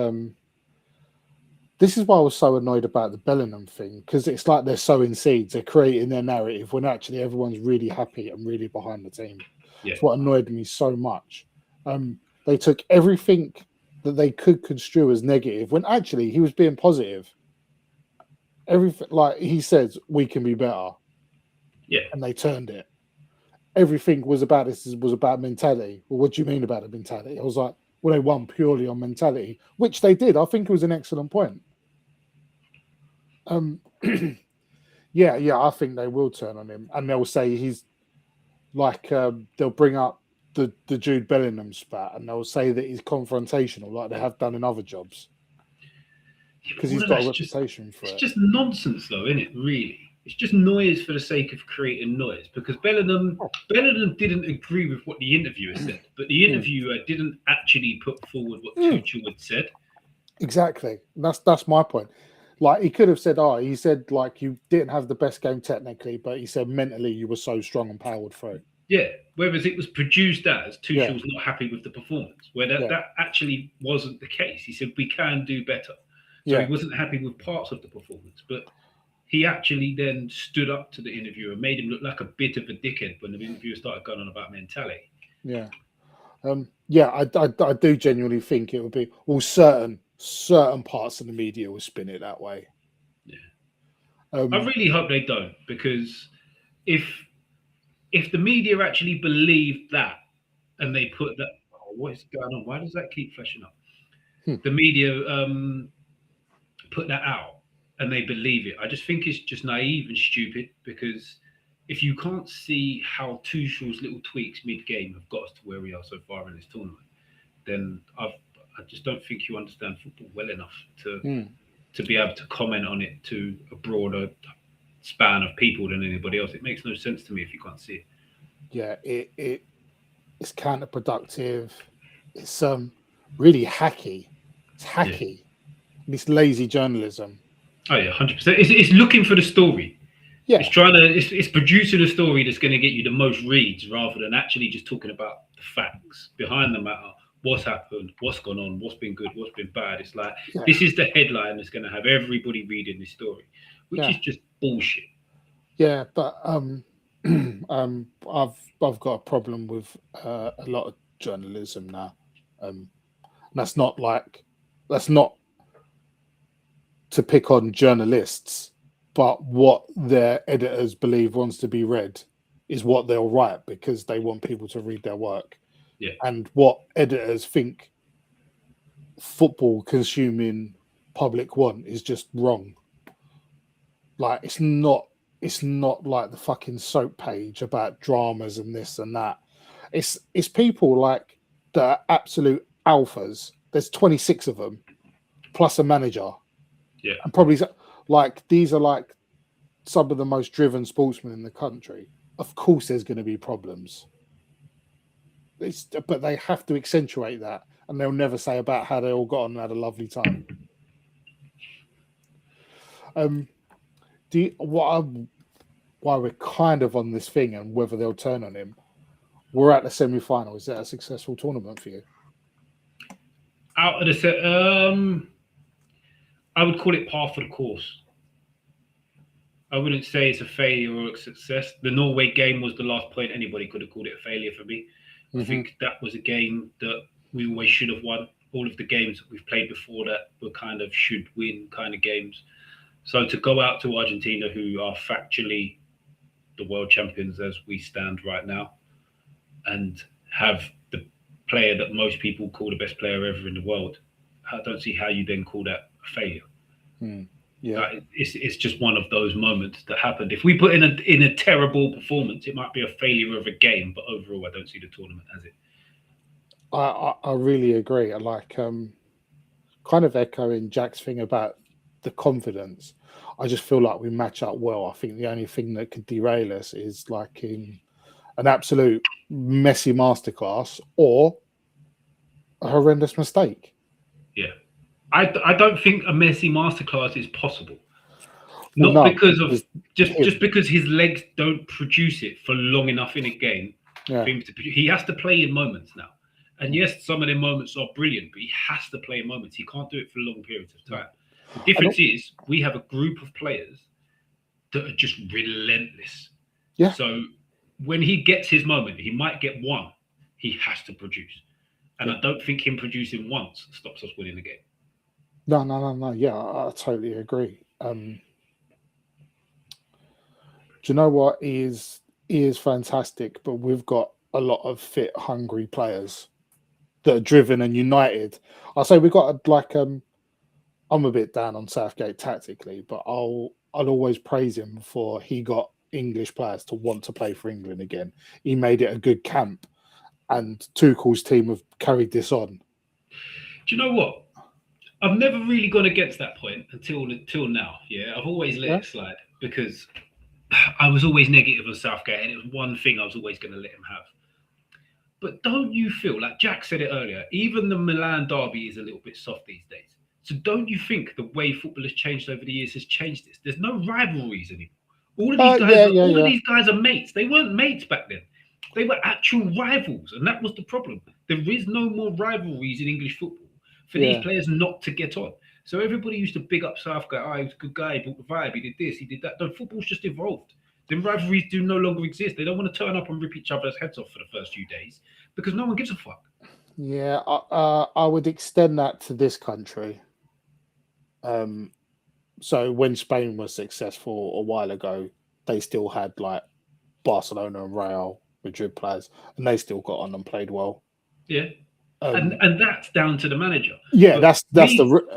This is why I was so annoyed about the Bellingham thing, because it's like they're sowing seeds, they're creating their narrative when actually everyone's really happy and really behind the team. Yeah. It's what annoyed me so much. They took everything that they could construe as negative when actually he was being positive. Everything, like he says, we can be better. Yeah. And they turned it. Everything was about mentality. Well, what do you mean about the mentality? I was like, well, they won purely on mentality, which they did. I think it was an excellent point. Yeah, I think they will turn on him, and they'll say he's like they'll bring up the Jude Bellingham spat, and they'll say that he's confrontational, like they have done in other jobs, because he's got a reputation for it. It's just nonsense, though, isn't it? Really, it's just noise for the sake of creating noise. Because Bellingham didn't agree with what the interviewer said, but the interviewer didn't actually put forward what Tuchel had said. Exactly, that's my point. Like, he could have said, you said, like, you didn't have the best game technically, but he said mentally you were so strong and powered through. Yeah. Whereas it was produced as Yeah. Tuchel's not happy with the performance, where that actually wasn't the case. He said we can do better. So he wasn't happy with parts of the performance, but he actually then stood up to the interviewer and made him look like a bit of a dickhead when the interviewer started going on about mentality. Yeah. I do genuinely think it would be, well, certain parts of the media will spin it that way. Yeah. I really hope they don't, because if the media actually believed that and they put that, what is going on? Why does that keep flashing up? The media put that out and they believe it. I just think it's just naive and stupid, because if you can't see how Tuchel's little tweaks mid-game have got us to where we are so far in this tournament, then I just don't think you understand football well enough to be able to comment on it to a broader span of people than anybody else. It makes no sense to me if you can't see it. Yeah, it's counterproductive. It's really hacky. It's hacky. Yeah. It's lazy journalism. Oh yeah, 100%. It's looking for the story. Yeah, it's producing a story that's going to get you the most reads, rather than actually just talking about the facts behind the matter. What's happened? What's gone on? What's been good? What's been bad? It's like this is the headline that's going to have everybody reading this story, which is just bullshit. Yeah, but I've got a problem with a lot of journalism now. That's not to pick on journalists, but what their editors believe wants to be read is what they'll write, because they want people to read their work. Yeah. And what editors think football consuming public want is just wrong. Like, it's not like the fucking soap page about dramas and this and that. It's people like the absolute alphas. There's 26 of them, plus a manager. Yeah. And probably like these are like some of the most driven sportsmen in the country. Of course there's going to be problems. But they have to accentuate that, and they'll never say about how they all got on and had a lovely time. Why we're kind of on this thing and whether they'll turn on him, we're at the semi-final. Is that a successful tournament for you? Out of the set, I would call it par for the course. I wouldn't say it's a failure or a success. The Norway game was the last point. Anybody could have called it a failure for me. I think that was a game that we always should have won. All of the games that we've played before that were kind of should win kind of games. So to go out to Argentina, who are factually the world champions as we stand right now, and have the player that most people call the best player ever in the world, I don't see how you then call that a failure. Yeah, it's just one of those moments that happened. If we put in a terrible performance, it might be a failure of a game, but overall, I don't see the tournament as it. I really agree. I like kind of echoing Jack's thing about the confidence. I just feel like we match up well. I think the only thing that could derail us is like in an absolute Messi masterclass or a horrendous mistake. Yeah. I don't think a Messi masterclass is possible. Not because of just because his legs don't produce it for long enough in a game. Yeah. He has to play in moments now. And yes, some of the moments are brilliant, but he has to play in moments. He can't do it for long periods of time. The difference is we have a group of players that are just relentless. Yeah. So when he gets his moment, he might get one. He has to produce. And I don't think him producing once stops us winning the game. No. Yeah, I totally agree. Do you know what is fantastic? But we've got a lot of fit, hungry players that are driven and united. I'll say we've got I'm a bit down on Southgate tactically, but I'll always praise him for he got English players to want to play for England again. He made it a good camp, and Tuchel's team have carried this on. Do you know what? I've never really gone against that point until now. Yeah, I've always let it slide because I was always negative on Southgate, and it was one thing I was always going to let him have. But don't you feel, like Jack said it earlier, even the Milan derby is a little bit soft these days. So don't you think the way football has changed over the years has changed this? There's no rivalries anymore. All of these guys, these guys are mates. They weren't mates back then. They were actual rivals, and that was the problem. There is no more rivalries in English football for these players not to get on. So everybody used to big up Southgate. Oh, he was a good guy. He brought the vibe. He did this. He did that. No, football's just evolved. The rivalries do no longer exist. They don't want to turn up and rip each other's heads off for the first few days because no one gives a fuck. Yeah, I would extend that to this country. So when Spain was successful a while ago, they still had like Barcelona and Real Madrid players, and they still got on and played well. Yeah. And that's down to the manager. Yeah, but this group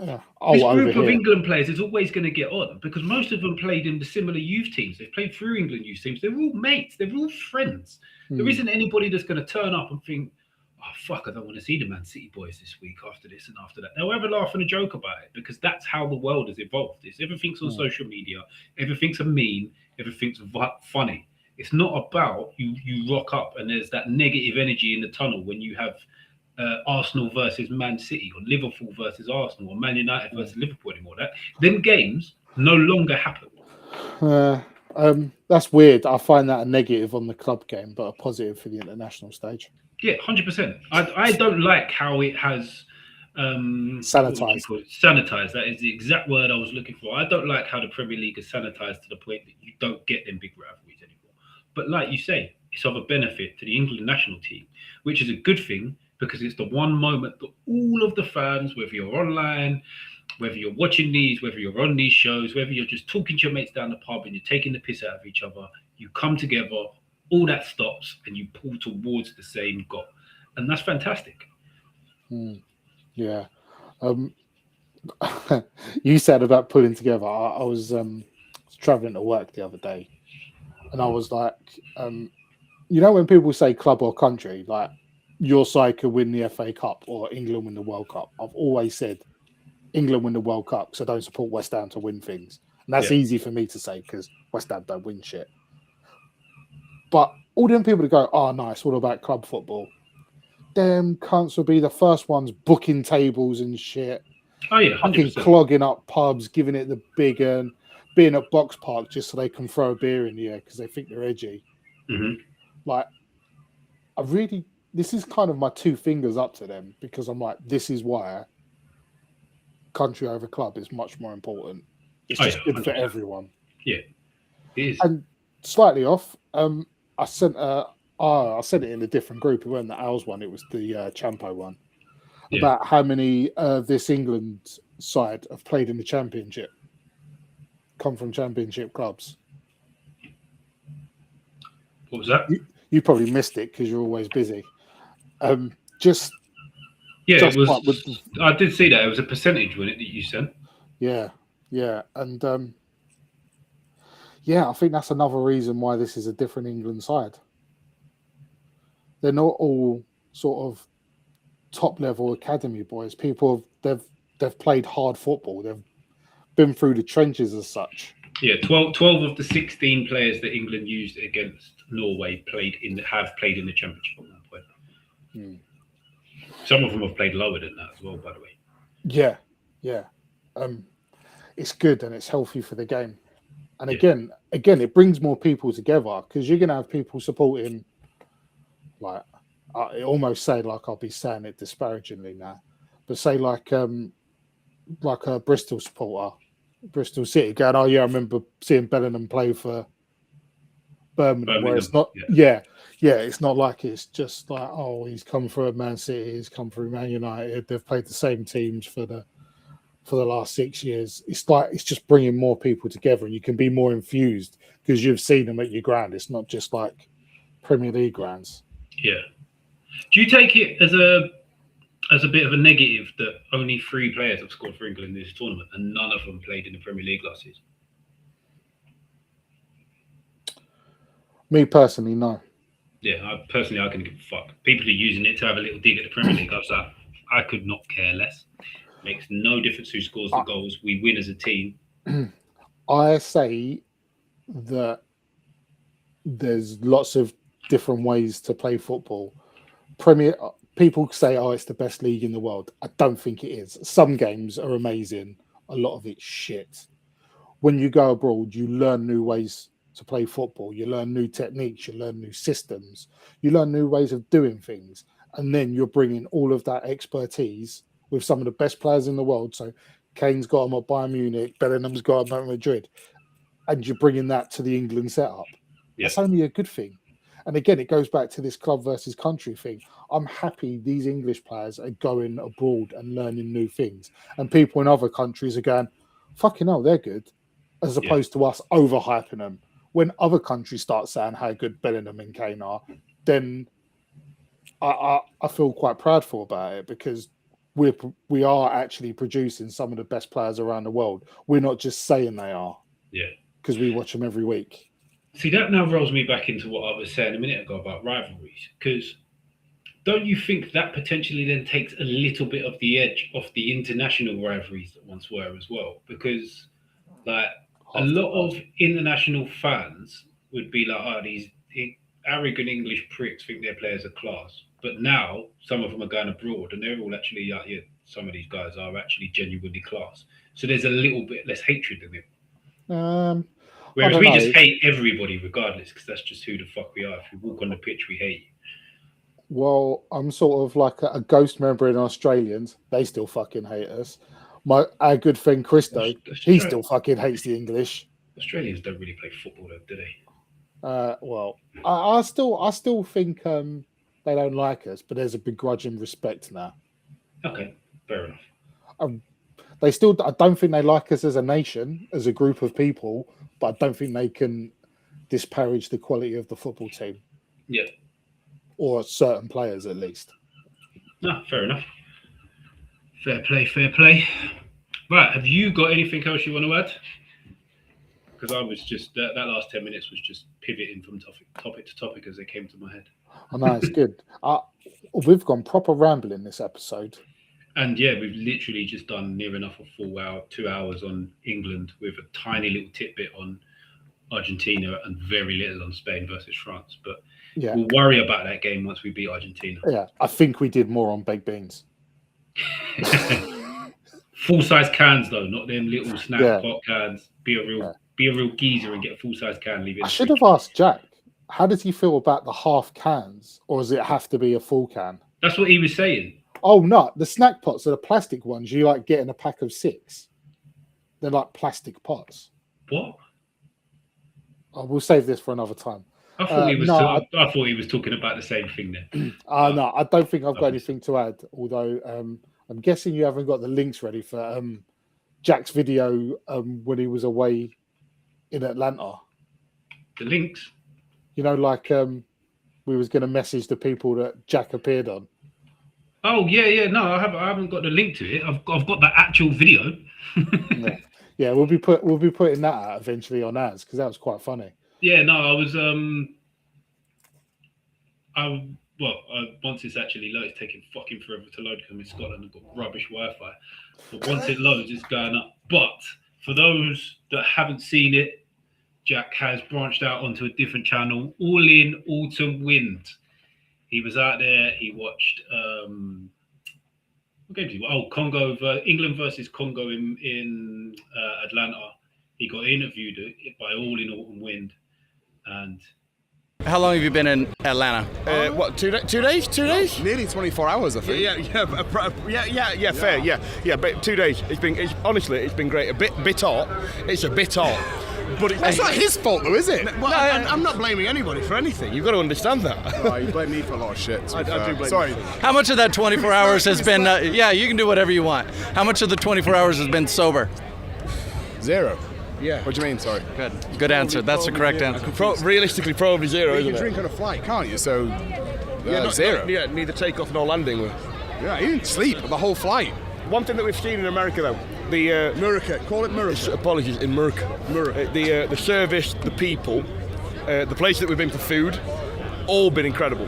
of England players is always going to get on because most of them played in the similar youth teams. They've played through England youth teams. They're all mates. They're all friends. There isn't anybody that's going to turn up and think, oh, fuck, I don't want to see the Man City boys this week after this and after that. They'll have a laugh and a joke about it because that's how the world has evolved. Everything's on social media. Everything's a meme. Everything's funny. It's not about you rock up and there's that negative energy in the tunnel when you have Arsenal versus Man City or Liverpool versus Arsenal or Man United versus Liverpool anymore. Then games no longer happen. That's weird. I find that a negative on the club game, but a positive for the international stage. Yeah, 100%. I don't like how it has sanitized. Sanitized. That is the exact word I was looking for. I don't like how the Premier League is sanitized to the point that you don't get them big rivalries anymore. But like you say, it's of a benefit to the England national team, which is a good thing because it's the one moment that all of the fans, whether you're online, whether you're watching these, whether you're on these shows, whether you're just talking to your mates down the pub and you're taking the piss out of each other, you come together, all that stops and you pull towards the same goal. And that's fantastic. Yeah. You said about pulling together. I was traveling to work the other day and I was like, you know, when people say club or country, like your side could win the FA Cup or England win the World Cup. I've always said England win the World Cup, so don't support West Ham to win things. And that's easy for me to say because West Ham don't win shit. But all them people to go, oh, nice, what about club football? Them cunts will be the first ones booking tables and shit. Oh, yeah, 100%. Clogging up pubs, giving it the big and being at Box Park just so they can throw a beer in the air because they think they're edgy. Mm-hmm. Like, this is kind of my two fingers up to them because I'm like, this is why country over club is much more important. It's just good 100%. For everyone. Yeah, it is. And slightly off, I sent it in a different group. It wasn't the Owls one. It was the Champo one. Yeah. About how many this England side have played in the Championship, come from Championship clubs. What was that? You probably missed it because you're always busy. it was. I did see that. It was a percentage, wasn't it, that you sent? Yeah, and I think that's another reason why this is a different England side. They're not all sort of top level academy boys. People they've played hard football. They've been through the trenches as such. Yeah, 12 of the 16 players that England used against Norway have played in the Championship at one point. Some of them have played lower than that as well, by the way. Yeah. It's good and it's healthy for the game. And again, it brings more people together because you're going to have people supporting, like, I almost say like I'll be saying it disparagingly now, but say like a Bristol supporter, Bristol City, going, oh yeah, I remember seeing Bellingham play for Birmingham. Where it's not, it's not like it's just like, oh, he's come through Man City, he's come through Man United. They've played the same teams for the last 6 years. It's like it's just bringing more people together, and you can be more infused because you've seen them at your ground. It's not just like Premier League grounds. Yeah. Do you take it as a bit of a negative that only 3 players have scored for England in this tournament and none of them played in the Premier League last season? Me personally, no. Yeah, I couldn't give a fuck. People are using it to have a little dig at the Premier League. I could not care less. Makes no difference who scores the goals. We win as a team. I say that there's lots of different ways to play football. People say, oh, it's the best league in the world. I don't think it is. Some games are amazing. A lot of it's shit. When you go abroad, you learn new ways to play football. You learn new techniques, you learn new systems, you learn new ways of doing things. And then you're bringing all of that expertise with some of the best players in the world. So Kane's got them at Bayern Munich, Bellingham's got them at Madrid. And you're bringing that to the England setup. Yeah. That's only a good thing. And again, it goes back to this club versus country thing. I'm happy these English players are going abroad and learning new things. And people in other countries are going, fucking hell, they're good. As opposed to us overhyping them. When other countries start saying how good Bellingham and Kane are, then I feel quite proudful about it, because we are actually producing some of the best players around the world. We're not just saying they are. Yeah. Because we watch them every week. See, that now rolls me back into what I was saying a minute ago about rivalries. Because don't you think that potentially then takes a little bit of the edge off the international rivalries that once were as well? Because like a lot of international fans would be like, oh, these arrogant English pricks think their players are class. But now some of them are going abroad and they're all actually like, yeah, some of these guys are actually genuinely class. So there's a little bit less hatred in it. Whereas we just hate everybody regardless, because that's just who the fuck we are. If we walk on the pitch, we hate you. Well, I'm sort of like a ghost member in Australians. They still fucking hate us. Our good friend Christo, he still fucking hates the English. Australians don't really play football, though, do they? Well, I still think they don't like us, but there's a begrudging respect now. Okay, fair enough. I don't think they like us as a nation, as a group of people, but I don't think they can disparage the quality of the football team. Yeah. Or certain players, at least. No, fair enough. Fair play, fair play. Right, have you got anything else you want to add? Because I was just, that last 10 minutes was just pivoting from topic to topic as they came to my head. I know, it's good. We've gone proper rambling this episode. And yeah, we've literally just done near enough a full hour, 2 hours on England with a tiny little tidbit on Argentina and very little on Spain versus France. But yeah, we'll worry about that game once we beat Argentina. Yeah, I think we did more on baked beans. Full-size cans though, not them little snack pot cans. Be a real geezer and get a full-size can. Leave it. I should have asked Jack, how does he feel about the half cans, or does it have to be a full can? That's what he was saying. Oh no, the snack pots are the plastic ones you like get in a pack of 6. They're like plastic pots. What? Oh, we'll save this for another time. I thought he was. I thought he was talking about the same thing then. No, I don't think I've got anything to add. Although I'm guessing you haven't got the links ready for Jack's video when he was away in Atlanta. The links. You know, like we was going to message the people that Jack appeared on. Oh yeah. No, I haven't got the link to it. I've got the actual video. Yeah, we'll be putting that out eventually on ours, because that was quite funny. Yeah, no, I was once it's actually loaded, it's taking fucking forever to load because I'm in Scotland and got rubbish Wi-Fi. But once it loads, it's going up. But for those that haven't seen it, Jack has branched out onto a different channel, All in Autumn Wind. He was out there. He watched what game did he watch? England versus Congo in Atlanta. He got interviewed by All in Autumn Wind. And how long have you been in Atlanta? What, 2 days? 2 days? Nearly 24 hours, I think. Yeah, fair. Yeah, but 2 days. It's been great. A bit hot. It's a bit hot. But that's not his fault, though, is it? Well, no, I'm not blaming anybody for anything. You've got to understand that. No, you blame me for a lot of shit. I do blame Sorry. you. How much of that 24 hours has been... you can do whatever you want. How much of the 24 hours has been sober? 0. Yeah. What do you mean, sorry? Good answer. That's the correct answer. Realistically, probably 0, isn't it? You can drink on a flight, can't you? So, 0. Neither takeoff nor landing. Yeah, you didn't sleep the whole flight. One thing that we've seen in America, though, the Murica. Call it Murica. Apologies, in Murica. The service, the people, the place that we've been for food, all been incredible.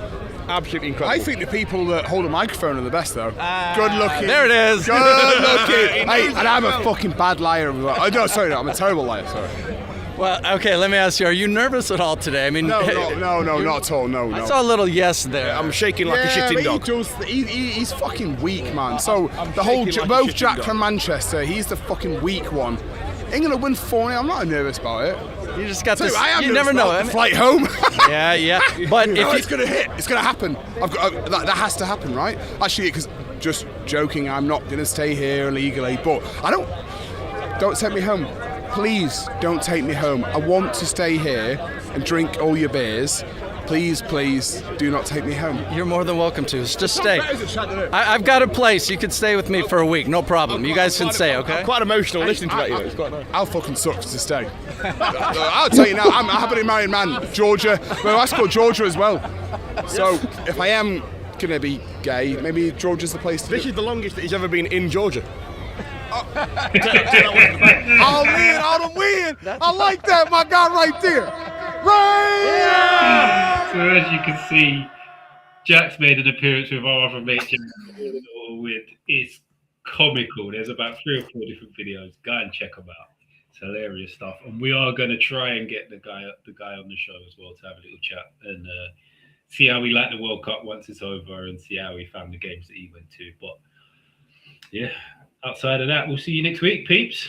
Absolutely incredible. I think the people that hold a microphone are the best, though. Good looking. There it is. Good looking. Hey, and I'm a fucking bad liar. I'm a terrible liar. Sorry. Well, okay, let me ask you, are you nervous at all today? I mean, no, not at all, no. I saw a little yes there. I'm shaking like a shitting dog. He's fucking weak, man. So both Jack from Manchester, he's the fucking weak one. England will win 4-0. I'm not nervous about it. You just got Dude, this. I am You gonna never know. start the flight home. Yeah. But if It's gonna hit. It's gonna happen. That has to happen, right? Actually, because just joking, I'm not gonna stay here illegally. But don't take me home. Please don't take me home. I want to stay here and drink all your beers. Please, please, do not take me home. You're more than welcome to. Just stay. I've got a place. You can stay with me for a week. No problem. You guys can stay, okay? I'm quite emotional listening to that. It's quite nice. I'll fucking suck to stay. I'll tell you now, I'm a happily married man. Georgia. Well, I called Georgia as well. So if I am gonna be gay, maybe Georgia's the place to This be. is the longest that he's ever been in Georgia. I'll win. I like that, my guy right there. So as you can see, Jack's made an appearance with our other mate, it's comical. There's about 3 or 4 different videos. Go and check them out. It's hilarious stuff. And we are going to try and get the guy on the show as well to have a little chat and see how we like the World Cup once it's over and see how he found the games that he went to. But yeah, outside of that, we'll see you next week, peeps.